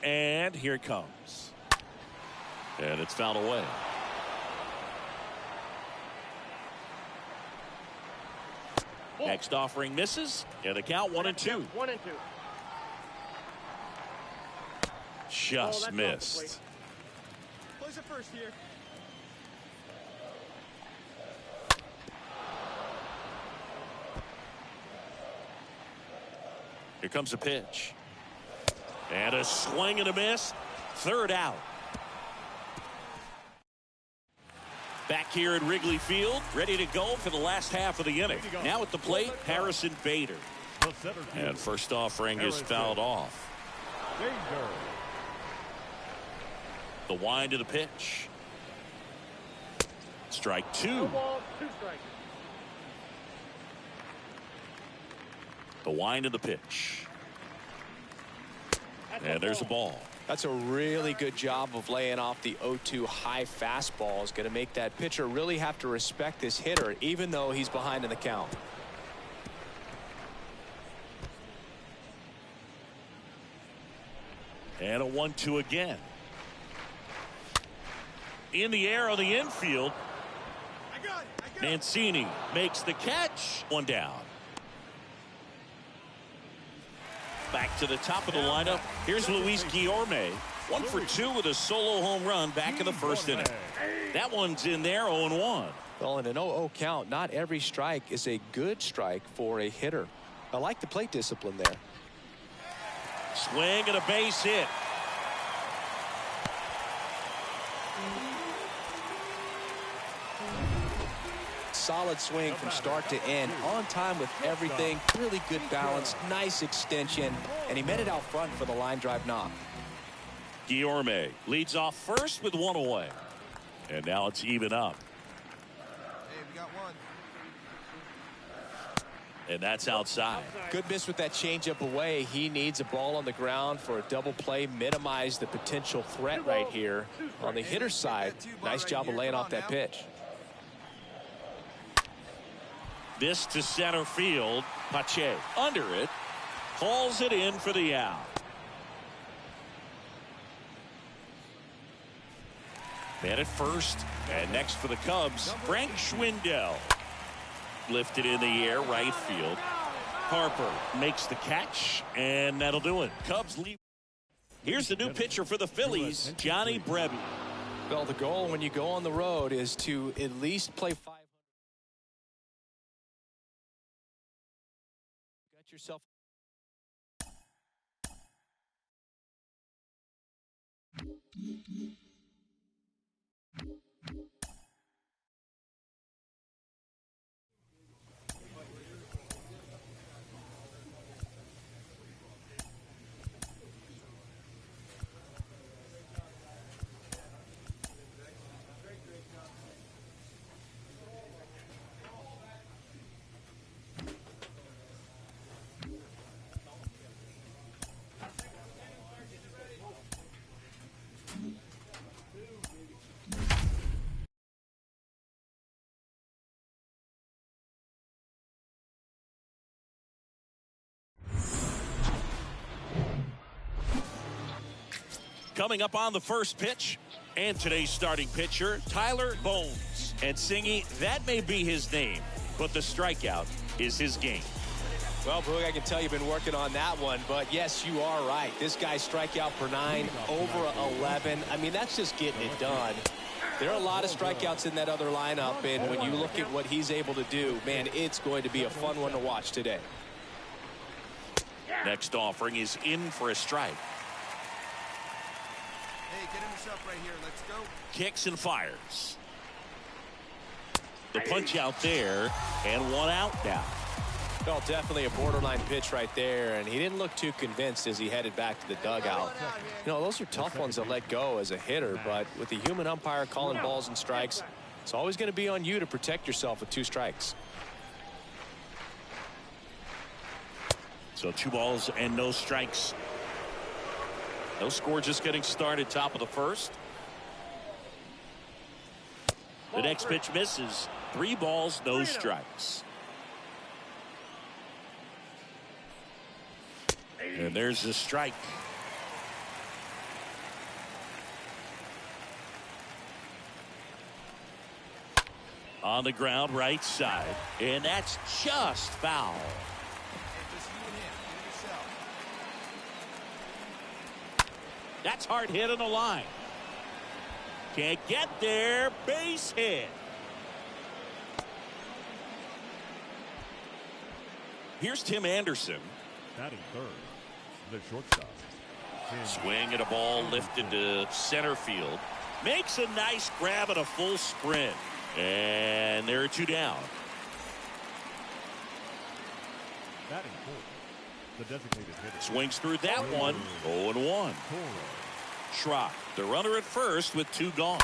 And here it comes. And it's fouled away. Next offering misses, and the count 1-2. 1-2. Just missed. Place it first here. Here comes a pitch. And a swing and a miss. 3rd out. Back here at Wrigley Field, ready to go for the last half of the inning. Now at the plate, Harrison Bader. And first offering is fouled off. The wind of the pitch. Strike 2. 2 balls, 2 strikes. The wind of the pitch. And there's a ball. That's a really good job of laying off the 0-2 high fastball. Is going to make that pitcher really have to respect this hitter, even though he's behind in the count. And a 1-2 again. In the air on the infield. Mancini makes the catch. 1 down. Back to the top of the lineup. Here's Luis Guillorme. 1 for 2 with a solo home run back in the first inning. That one's in there, 0-1. Well, in an 0-0 count, not every strike is a good strike for a hitter. I like the plate discipline there. Swing and a base hit. Solid swing from start to end, on time with everything, really good balance, nice extension, and he met it out front for the line drive knock. Guillorme leads off first with 1 away. And now it's even up. Hey, we got 1. And that's outside. Good miss with that changeup away. He needs a ball on the ground for a double play, minimize the potential threat right here. On the hitter's side, nice job of laying off that pitch. This to center field. Pache under it. Hauls it in for the out. Man at first. And next for the Cubs, Frank Schwindel. Lifted in the air, right field. Harper makes the catch, and that'll do it. Cubs lead. Here's the new pitcher for the Phillies, Johnny Brevy. Well, the goal when you go on the road is to at least play 500. Got yourself. Coming up on the first pitch, and today's starting pitcher, Tyler Bones. And Singy, that may be his name, but the strikeout is his game. Well, Boog, I can tell you've been working on that one, but yes, you are right. This guy's strikeout per 9, over 11. I mean, that's just getting it done. There are a lot of strikeouts in that other lineup, and when you look at what he's able to do, man, it's going to be a fun one to watch today. Next offering is in for a strike. Hey, get him yourself right here. Let's go. Kicks and fires. The punch out there, and one out now. Well, definitely a borderline pitch right there, and he didn't look too convinced as he headed back to the dugout. You know, those are tough ones to let go as a hitter, but with the human umpire calling balls and strikes, it's always going to be on you to protect yourself with 2 strikes. So 2 balls and no strikes. No score, just getting started, top of the first. The next pitch misses. 3 balls, no strikes. And there's the strike. On the ground, right side. And that's just foul. Just you and him. Get it yourself. That's hard hit on the line. Can't get there. Base hit. Here's Tim Anderson. Batting third, the shortstop. Swing at a ball lifted to center field. Makes a nice grab at a full sprint. And there are 2 down. Batting fourth, the designated hitter. Swings through that one. 0-1. Schrock, the runner at first with 2 gone.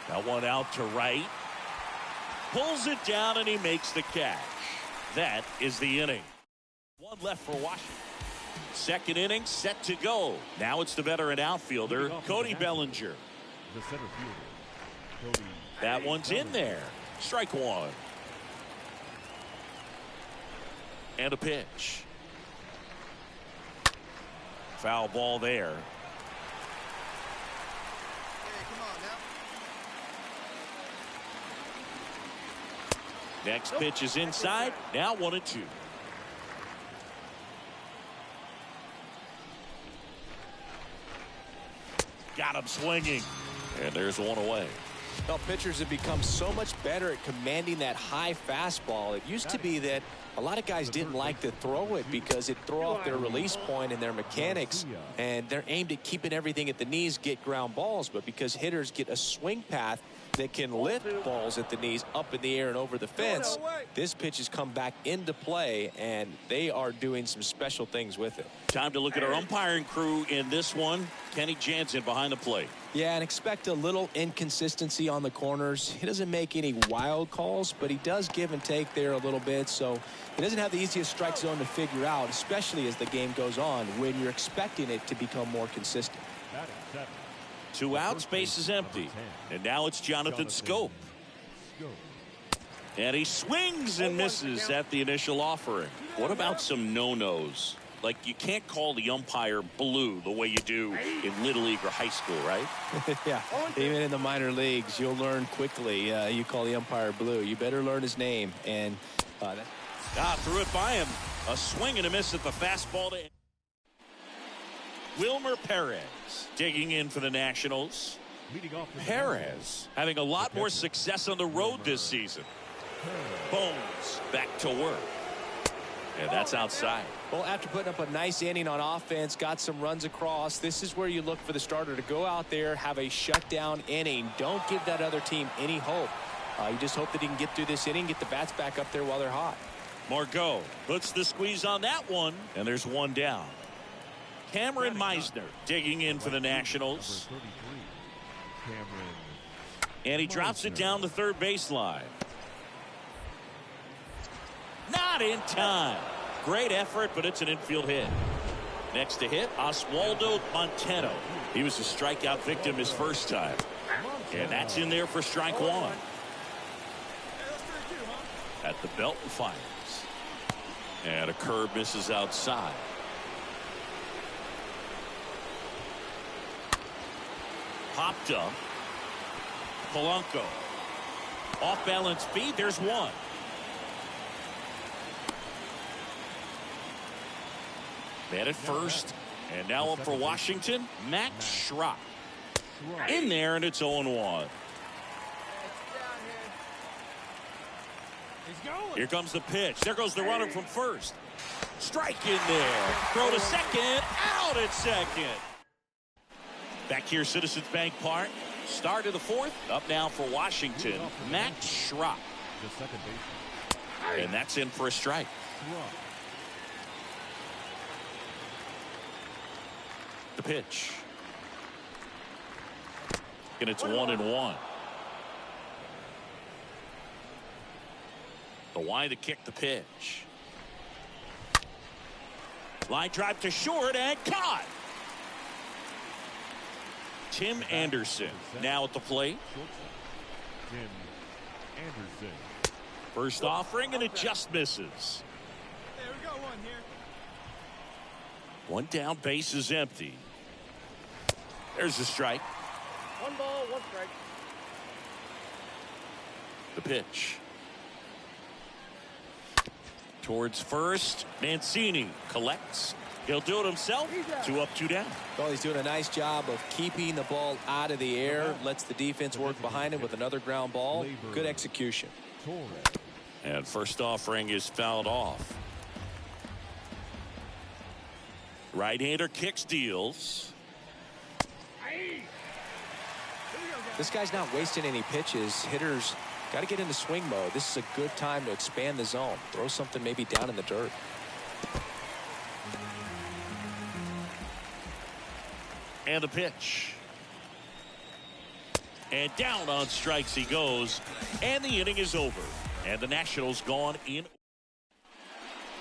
That one out to right. Pulls it down and he makes the catch. That is the inning. 1 left for Washington. Second inning set to go. Now it's the veteran outfielder, Cody Bellinger. The center fielder, Cody. That one's in there. Strike 1. And a pitch. Foul ball there. Hey, come on now. Next pitch is inside. Now 1-2. Got him swinging. And there's 1 away. Well, pitchers have become so much better at commanding that high fastball. It used to be that a lot of guys didn't like to throw it because it threw off their release point and their mechanics, and they're aimed at keeping everything at the knees, get ground balls. But because hitters get a swing path that can lift balls at the knees up in the air and over the fence, this pitch has come back into play, and they are doing some special things with it. Time to look at our umpiring crew in this one. Kenny Jansen behind the plate. Yeah, and expect a little inconsistency on the corners. He doesn't make any wild calls, but he does give and take there a little bit, so he doesn't have the easiest strike zone to figure out, especially as the game goes on when you're expecting it to become more consistent. 2 outs, base is empty. And now it's Jonathan Scope. And he swings and misses at the initial offering. What about some no-nos? Like, you can't call the umpire blue the way you do in Little League or high school, right? Yeah, even in the minor leagues, you'll learn quickly. You call the umpire blue. You better learn his name. And threw it by him. A swing and a miss at the fastball to Wilmer Perez digging in for the Nationals. Leading off the Perez having a lot more success on the road this season. Bones back to work. And that's outside. Well, after putting up a nice inning on offense, got some runs across, this is where you look for the starter to go out there, have a shutdown inning. Don't give that other team any hope. You just hope that he can get through this inning, get the bats back up there while they're hot. Margot puts the squeeze on that one, and there's one down. Cameron Meisner digging in for the Nationals. And he drops it down the third baseline. Not in time. Great effort, but it's an infield hit. Next to hit, Oswaldo Montano. He was a strikeout victim his first time. And that's in there for strike one. At the belt and fires. And a curve misses outside. Popped up. Polanco. Off balance feed. There's one. Man at first. And now up for Washington, Max Schrock. In there, and it's 0-1. Here comes the pitch. There goes the runner from first. Strike in there. Throw to second. Out at second. Back here, Citizens Bank Park. Start of the fourth. Up now for Washington, Max Schrock. And that's in for a strike. The pitch. And it's 1-1. The wind to kick the pitch. Line drive to short and caught. Tim Anderson now at the plate. Tim Anderson. First offering, and it just misses. There we go, one here. One down, base is empty. There's the strike. 1 ball, 1 strike. The pitch. Towards first. Mancini collects. He'll do it himself. 2 up, 2 down. Well, he's doing a nice job of keeping the ball out of the air. Lets the defense work behind him with another ground ball. Good execution. And first offering is fouled off. Right-hander kicks, deals. This guy's not wasting any pitches. Hitters got to get into swing mode. This is a good time to expand the zone. Throw something maybe down in the dirt. And the pitch. And down on strikes he goes. And the inning is over. And the Nationals gone in.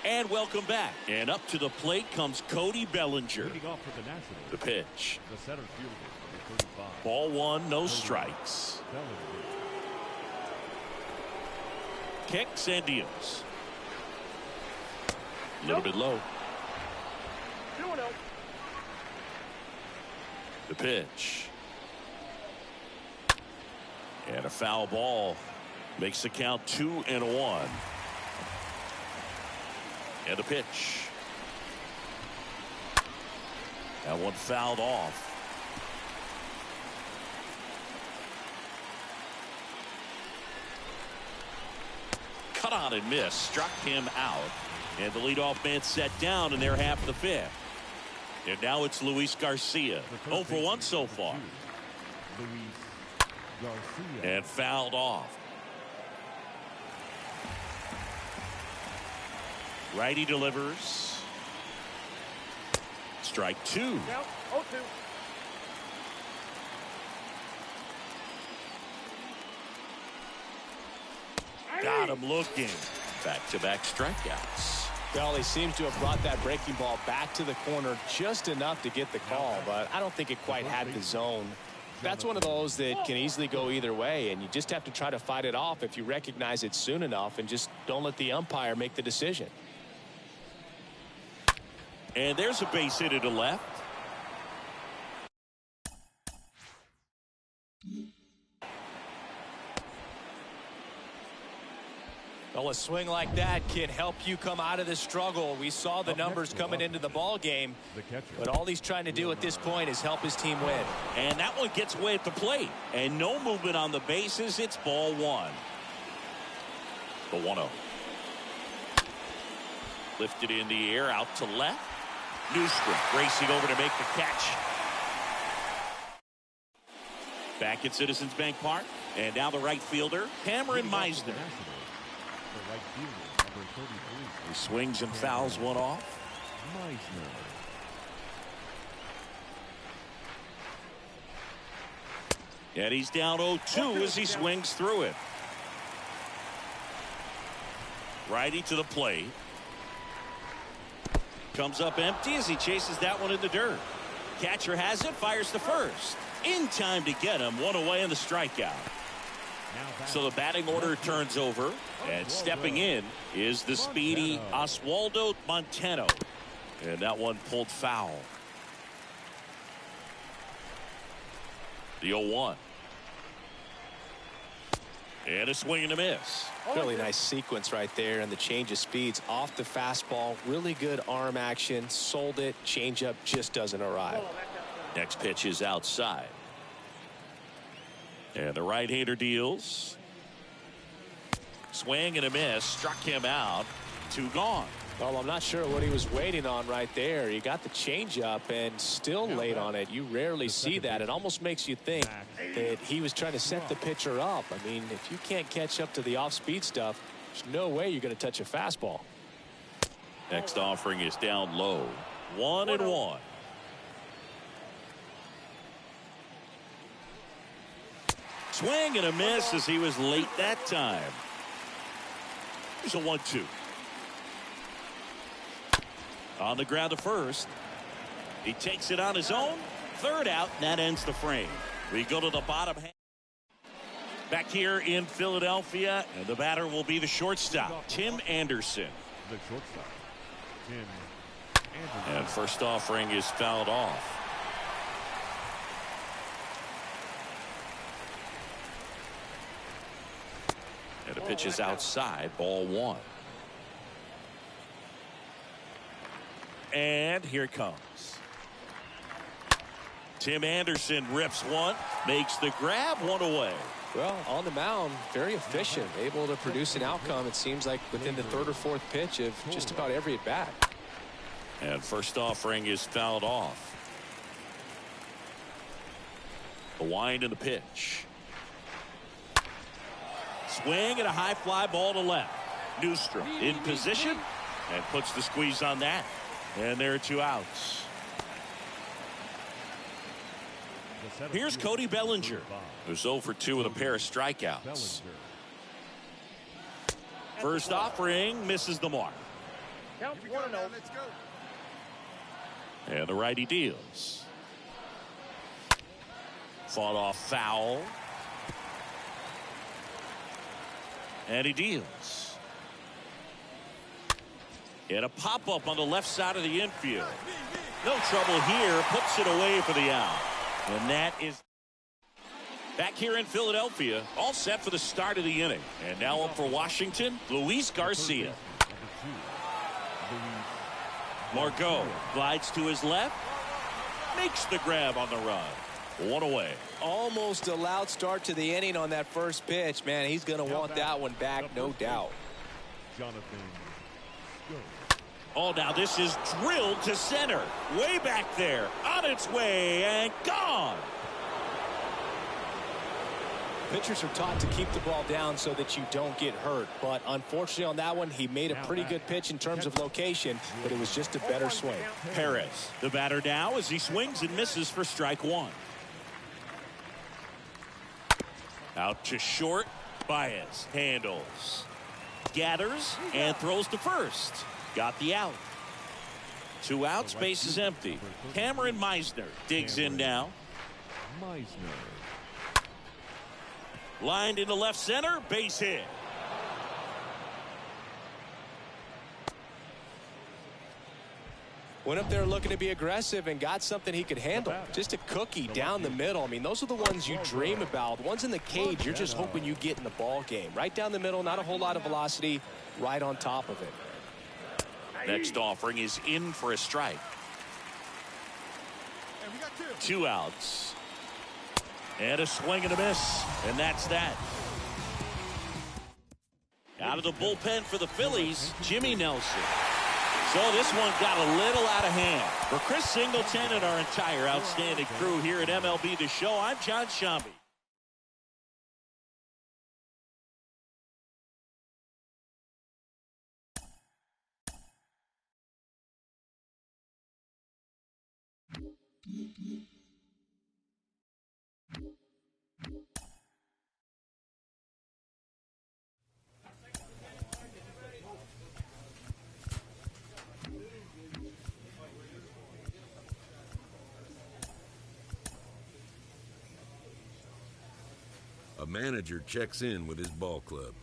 And welcome back. And up to the plate comes Cody Bellinger. The pitch. The center fielder, 35. Ball 1, no strikes. Kicks and deals. A little bit low. 2-0. The pitch. And a foul ball makes the count 2-1. And the pitch. That one fouled off. Cut on and miss. Struck him out. And the leadoff man set down in their half of the fifth. And now it's Luis Garcia. 0 for 1 so far. And fouled off. Righty delivers. Strike 2. Count 0-2. Got him looking. Back-to-back strikeouts. Well, he seems to have brought that breaking ball back to the corner just enough to get the call, but I don't think it quite had the zone. That's one of those that can easily go either way, and you just have to try to fight it off if you recognize it soon enough and just don't let the umpire make the decision. And there's a base hit to the left. Well, a swing like that can help you come out of the struggle. We saw the numbers coming into the ball game, but all he's trying to do at this point is help his team win. And that one gets away at the plate. And no movement on the bases. It's ball one. The 1-0. Lifted in the air, out to left. Newstrom racing over to make the catch. Back at Citizens Bank Park. And now the right fielder, Cameron Meisner. He swings and fouls one off. And he's down 0-2 as he swings through it. Righty to the plate. Comes up empty as he chases that one in the dirt. Catcher has it, fires to first. In time to get him, one away in the strikeout. So the batting order turns over, and stepping in is the speedy Oswaldo Montano. And that one pulled foul. The 0-1. And a swing and a miss. Really nice sequence right there, and the change of speeds off the fastball. Really good arm action. Sold it. Changeup just doesn't arrive. Next pitch is outside. And the right-hander deals. Swing and a miss. Struck him out. 2 gone. Well, I'm not sure what he was waiting on right there. He got the changeup and still late on it. You rarely see that. It almost makes you think that he was trying to set the pitcher up. I mean, if you can't catch up to the off-speed stuff, there's no way you're going to touch a fastball. Next offering is down low. 1-1. Swing and a miss as he was late that time. Here's a 1-2. On the ground to first. He takes it on his own. Third out, and that ends the frame. We go to the bottom half. Back here in Philadelphia, and the batter will be the shortstop, Tim Anderson. The shortstop, Tim Anderson. And first offering is fouled off. And the pitch is outside, ball 1. And here it comes. Tim Anderson rips one, makes the grab, 1 away. Well, on the mound, very efficient, able to produce an outcome, it seems like, within the 3rd or 4th pitch of just about every at-bat. And first offering is fouled off. The wind and the pitch. Swing and a high fly ball to left. Newstrom in position and puts the squeeze on that. And there are 2 outs. Here's Cody Bellinger, who's 0 for 2 with a pair of strikeouts. First offering misses the mark. Count 1-0. And the righty deals. Fought off foul. And he deals. And a pop-up on the left side of the infield. No trouble here. Puts it away for the out. And that is back here in Philadelphia. All set for the start of the inning. And now up for Washington, Luis Garcia. Margot glides to his left. Makes the grab on the run. 1 away. Almost a loud start to the inning on that first pitch. Man, he's going to want that one back, no doubt. Jonathan. Oh, now this is drilled to center. Way back there. On its way and gone. Pitchers are taught to keep the ball down so that you don't get hurt. But unfortunately on that one, he made a pretty good pitch in terms of location, but it was just a better swing. Perez, the batter now as he swings and misses for strike 1. Out to short. Baez handles. Gathers and throws to first. Got the out. 2 outs, base is empty. Cameron Meisner digs in now. Meisner. Lined into left center, base hit. Went up there looking to be aggressive and got something he could handle. Just a cookie down the middle. I mean, those are the ones you dream about. The ones in the cage, you're just hoping you get in the ball game. Right down the middle, not a whole lot of velocity, right on top of it. Next offering is in for a strike. 2 outs. And a swing and a miss. And that's that. Out of the bullpen for the Phillies, Jimmy Nelson. So this one got a little out of hand. For Chris Singleton and our entire outstanding crew here at MLB The Show, I'm John Shambi. A manager checks in with his ball club.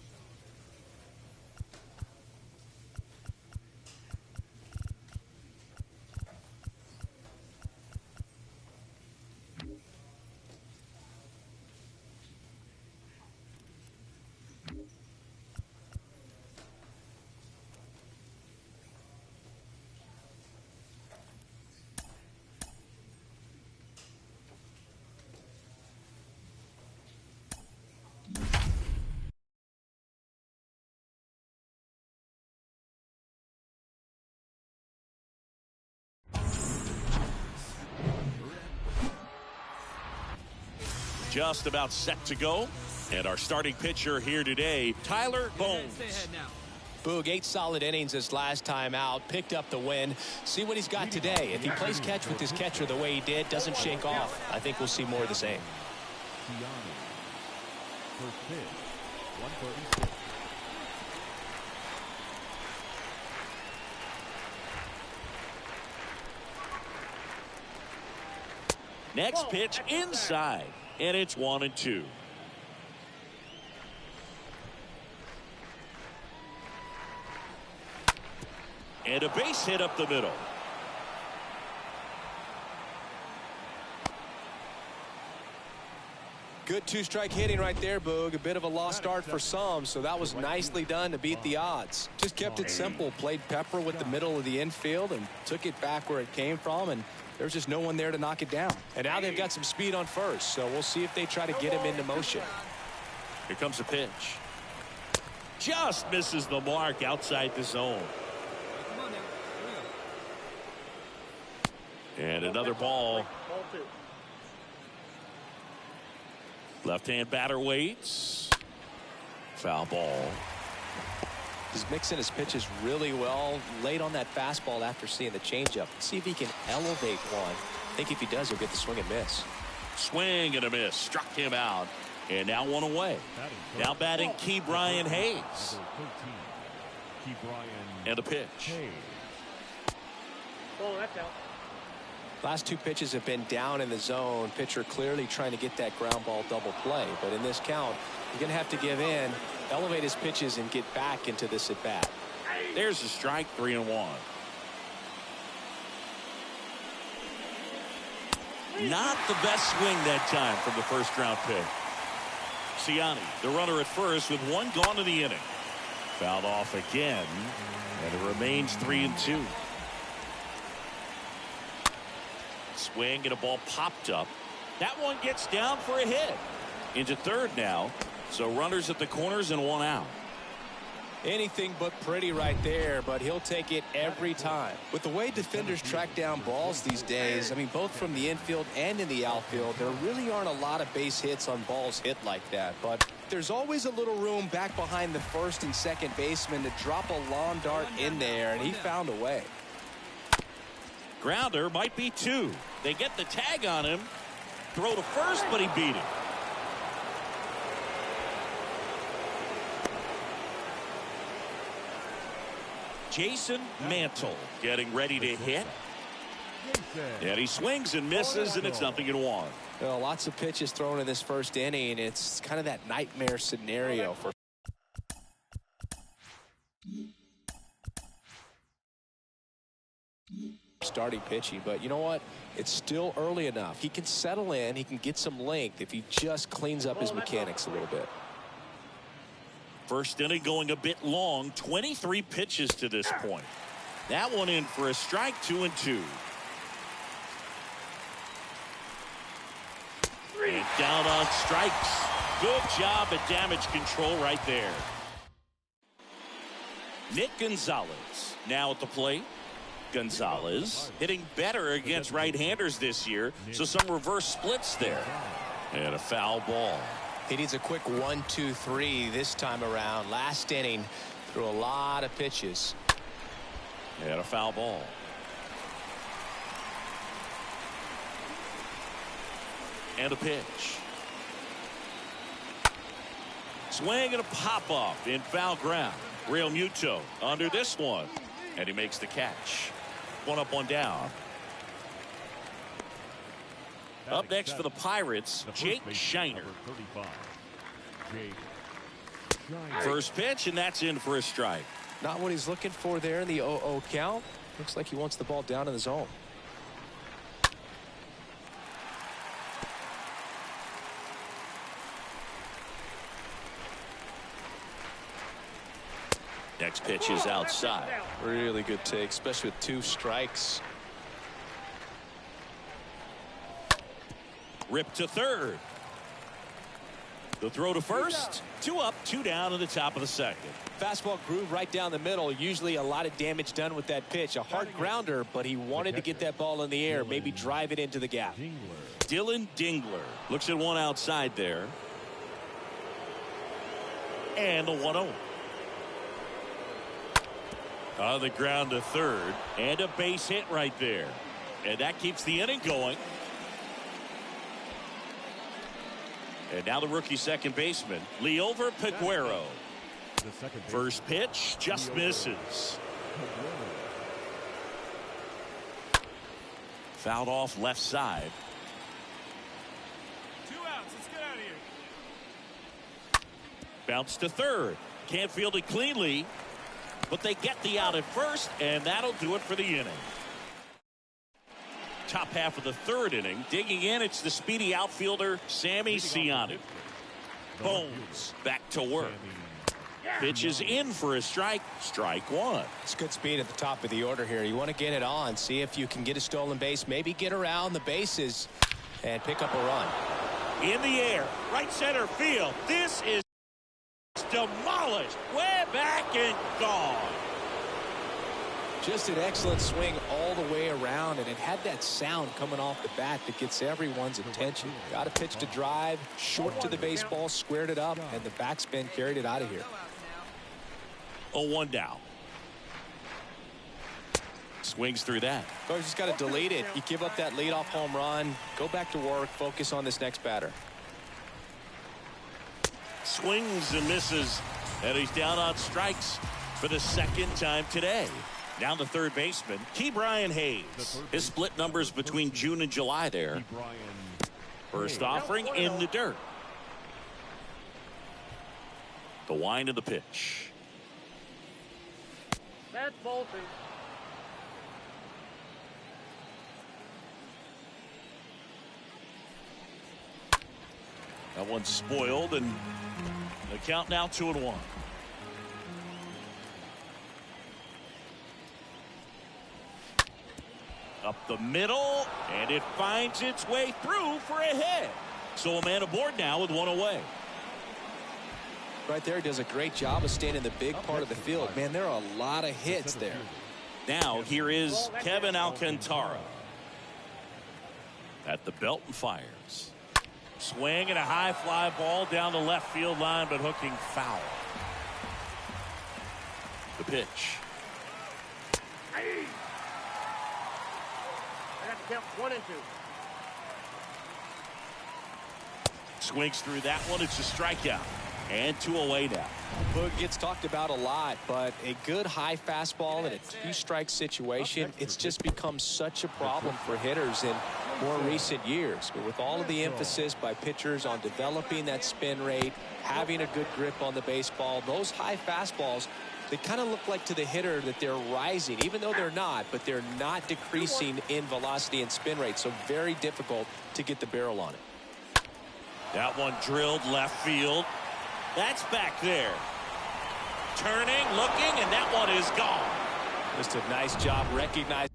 Just about set to go. And our starting pitcher here today, Tyler Bones. Boog, 8 solid innings his last time out. Picked up the win. See what he's got today. If he plays catch with his catcher the way he did, doesn't shake off, I think we'll see more of the same. First pitch, 136. Next pitch inside. And it's 1-2. And a base hit up the middle. Good 2-strike hitting right there, Boog. A bit of a lost start for some, so that was nicely done to beat the odds. Just kept it simple. Played pepper with the middle of the infield and took it back where it came from, and there's just no one there to knock it down. And now they've got some speed on first, so we'll see if they try to get him into motion. Here comes a pitch. Just misses the mark outside the zone. And another ball. Left-hand batter waits. Foul ball. He's mixing his pitches really well. Late on that fastball after seeing the changeup. See if he can elevate one. I think if he does, he'll get the swing and miss. Swing and a miss. Struck him out. And now one away. Now batting Key Brian Hayes. And a pitch. Oh, that's out. Last 2 pitches have been down in the zone. Pitcher clearly trying to get that ground ball double play. But in this count, you're going to have to give in, elevate his pitches, and get back into this at bat. There's a strike, 3-1. Not the best swing that time from the first round pick. Ciani, the runner at first with 1 gone in the inning. Fouled off again, and it remains 3-2. Swing and a ball popped up. That one gets down for a hit. Into third now. So runners at the corners and 1 out. Anything but pretty right there, but he'll take it every time. With the way defenders track down balls these days, I mean, both from the infield and in the outfield, there really aren't a lot of base hits on balls hit like that. But there's always a little room back behind the first and second baseman to drop a lawn dart in there, and he found a way. Grounder might be 2. They get the tag on him. Throw to first, but he beat it. Jason Mantle getting ready to hit. And he swings and misses, and it's 0-1. Well, lots of pitches thrown in this first inning. It's kind of that nightmare scenario for. starting pitching, but you know what? It's still early enough. He can settle in. He can get some length if he just cleans up his mechanics a little bit. First inning going a bit long. 23 pitches to this point. That one in for a strike. 2-2. And down on strikes. Good job at damage control right there. Nick Gonzalez now at the plate. Gonzalez hitting better against right-handers this year, so some reverse splits there. And a foul ball. He needs a quick 1-2-3 this time around. Last inning threw a lot of pitches. And a foul ball. And a pitch. Swing and a pop-up in foul ground. Real Muto under this one. And he makes the catch. One up, one down. Up next for the Pirates, Jake Shiner. First pitch, and that's in for a strike. Not what he's looking for there in the 0-0 count. Looks like he wants the ball down in the zone. Next pitch is outside. Really good take, especially with 2 strikes. Rip to third. The throw to first. 2 up, 2 down in the top of the second. Fastball groove right down the middle. Usually a lot of damage done with that pitch. A hard grounder, but he wanted to get that ball in the air, maybe drive it into the gap. Dylan Dingler looks at one outside there. And the 1-0. On the ground to third, and a base hit right there. And that keeps the inning going. And now the rookie second baseman, Leover Peguero. First pitch just misses. Fouled off left side. 2 outs. Let's get out of here. Bounce to third. Can't field it cleanly. But they get the out at first, and that'll do it for the inning. Top half of the third inning. Digging in, it's the speedy outfielder, Sammy Siani. Bones back to work. Pitches in for a strike. Strike 1. It's good speed at the top of the order here. You want to get it on. See if you can get a stolen base. Maybe get around the bases and pick up a run. In the air. Right center field. This is demolished. Way back and gone. Just an excellent swing all the way around, and it had that sound coming off the bat that gets everyone's attention. Got a pitch to drive, short to the baseball, squared it up, and the backspin carried it out of here. 0-1 down. Swings through that. So you just got to delete it. You give up that leadoff home run, go back to work, focus on this next batter. Swings and misses, and he's down on strikes for the second time today. Now the third baseman, Ke'Bryan Hayes. His split numbers between June and July there. First offering in the dirt. The wind of the pitch. That's faulty. That one's spoiled, and the count now 2-1. Up the middle, and it finds its way through for a hit. So a man aboard now with one away. Right there, does a great job of staying in the big part of the field. Man, there are a lot of hits there. Now here is Kevin Alcantara. At the belt and fires. Swing and a high fly ball down the left field line, but hooking foul. The pitch. I got to count 1 and 2. Swings through that one. It's a strikeout. And 2 away now. Boog gets talked about a lot, but a good high fastball in a 2-strike situation, it's just become such a problem for hitters in more recent years. But with all of the emphasis by pitchers on developing that spin rate, having a good grip on the baseball, those high fastballs they kind of look like to the hitter that they're rising, even though they're not, but they're not decreasing in velocity and spin rate, so very difficult to get the barrel on it. That one drilled left field. That's back there. Turning, looking, and that one is gone. Just a nice job recognizing.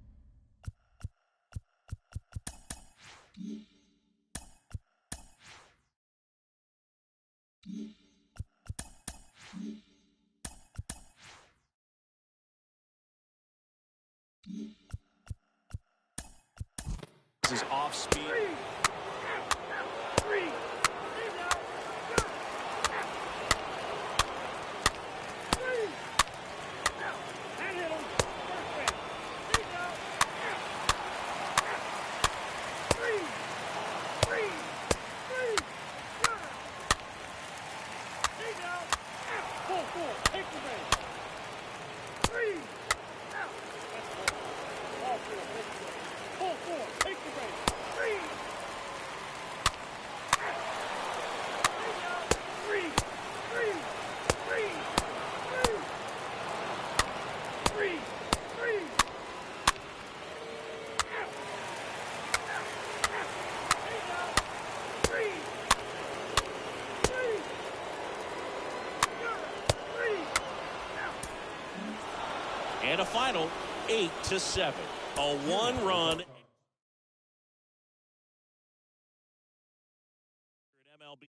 This is off speed. And a final 8-7. A one-run MLB.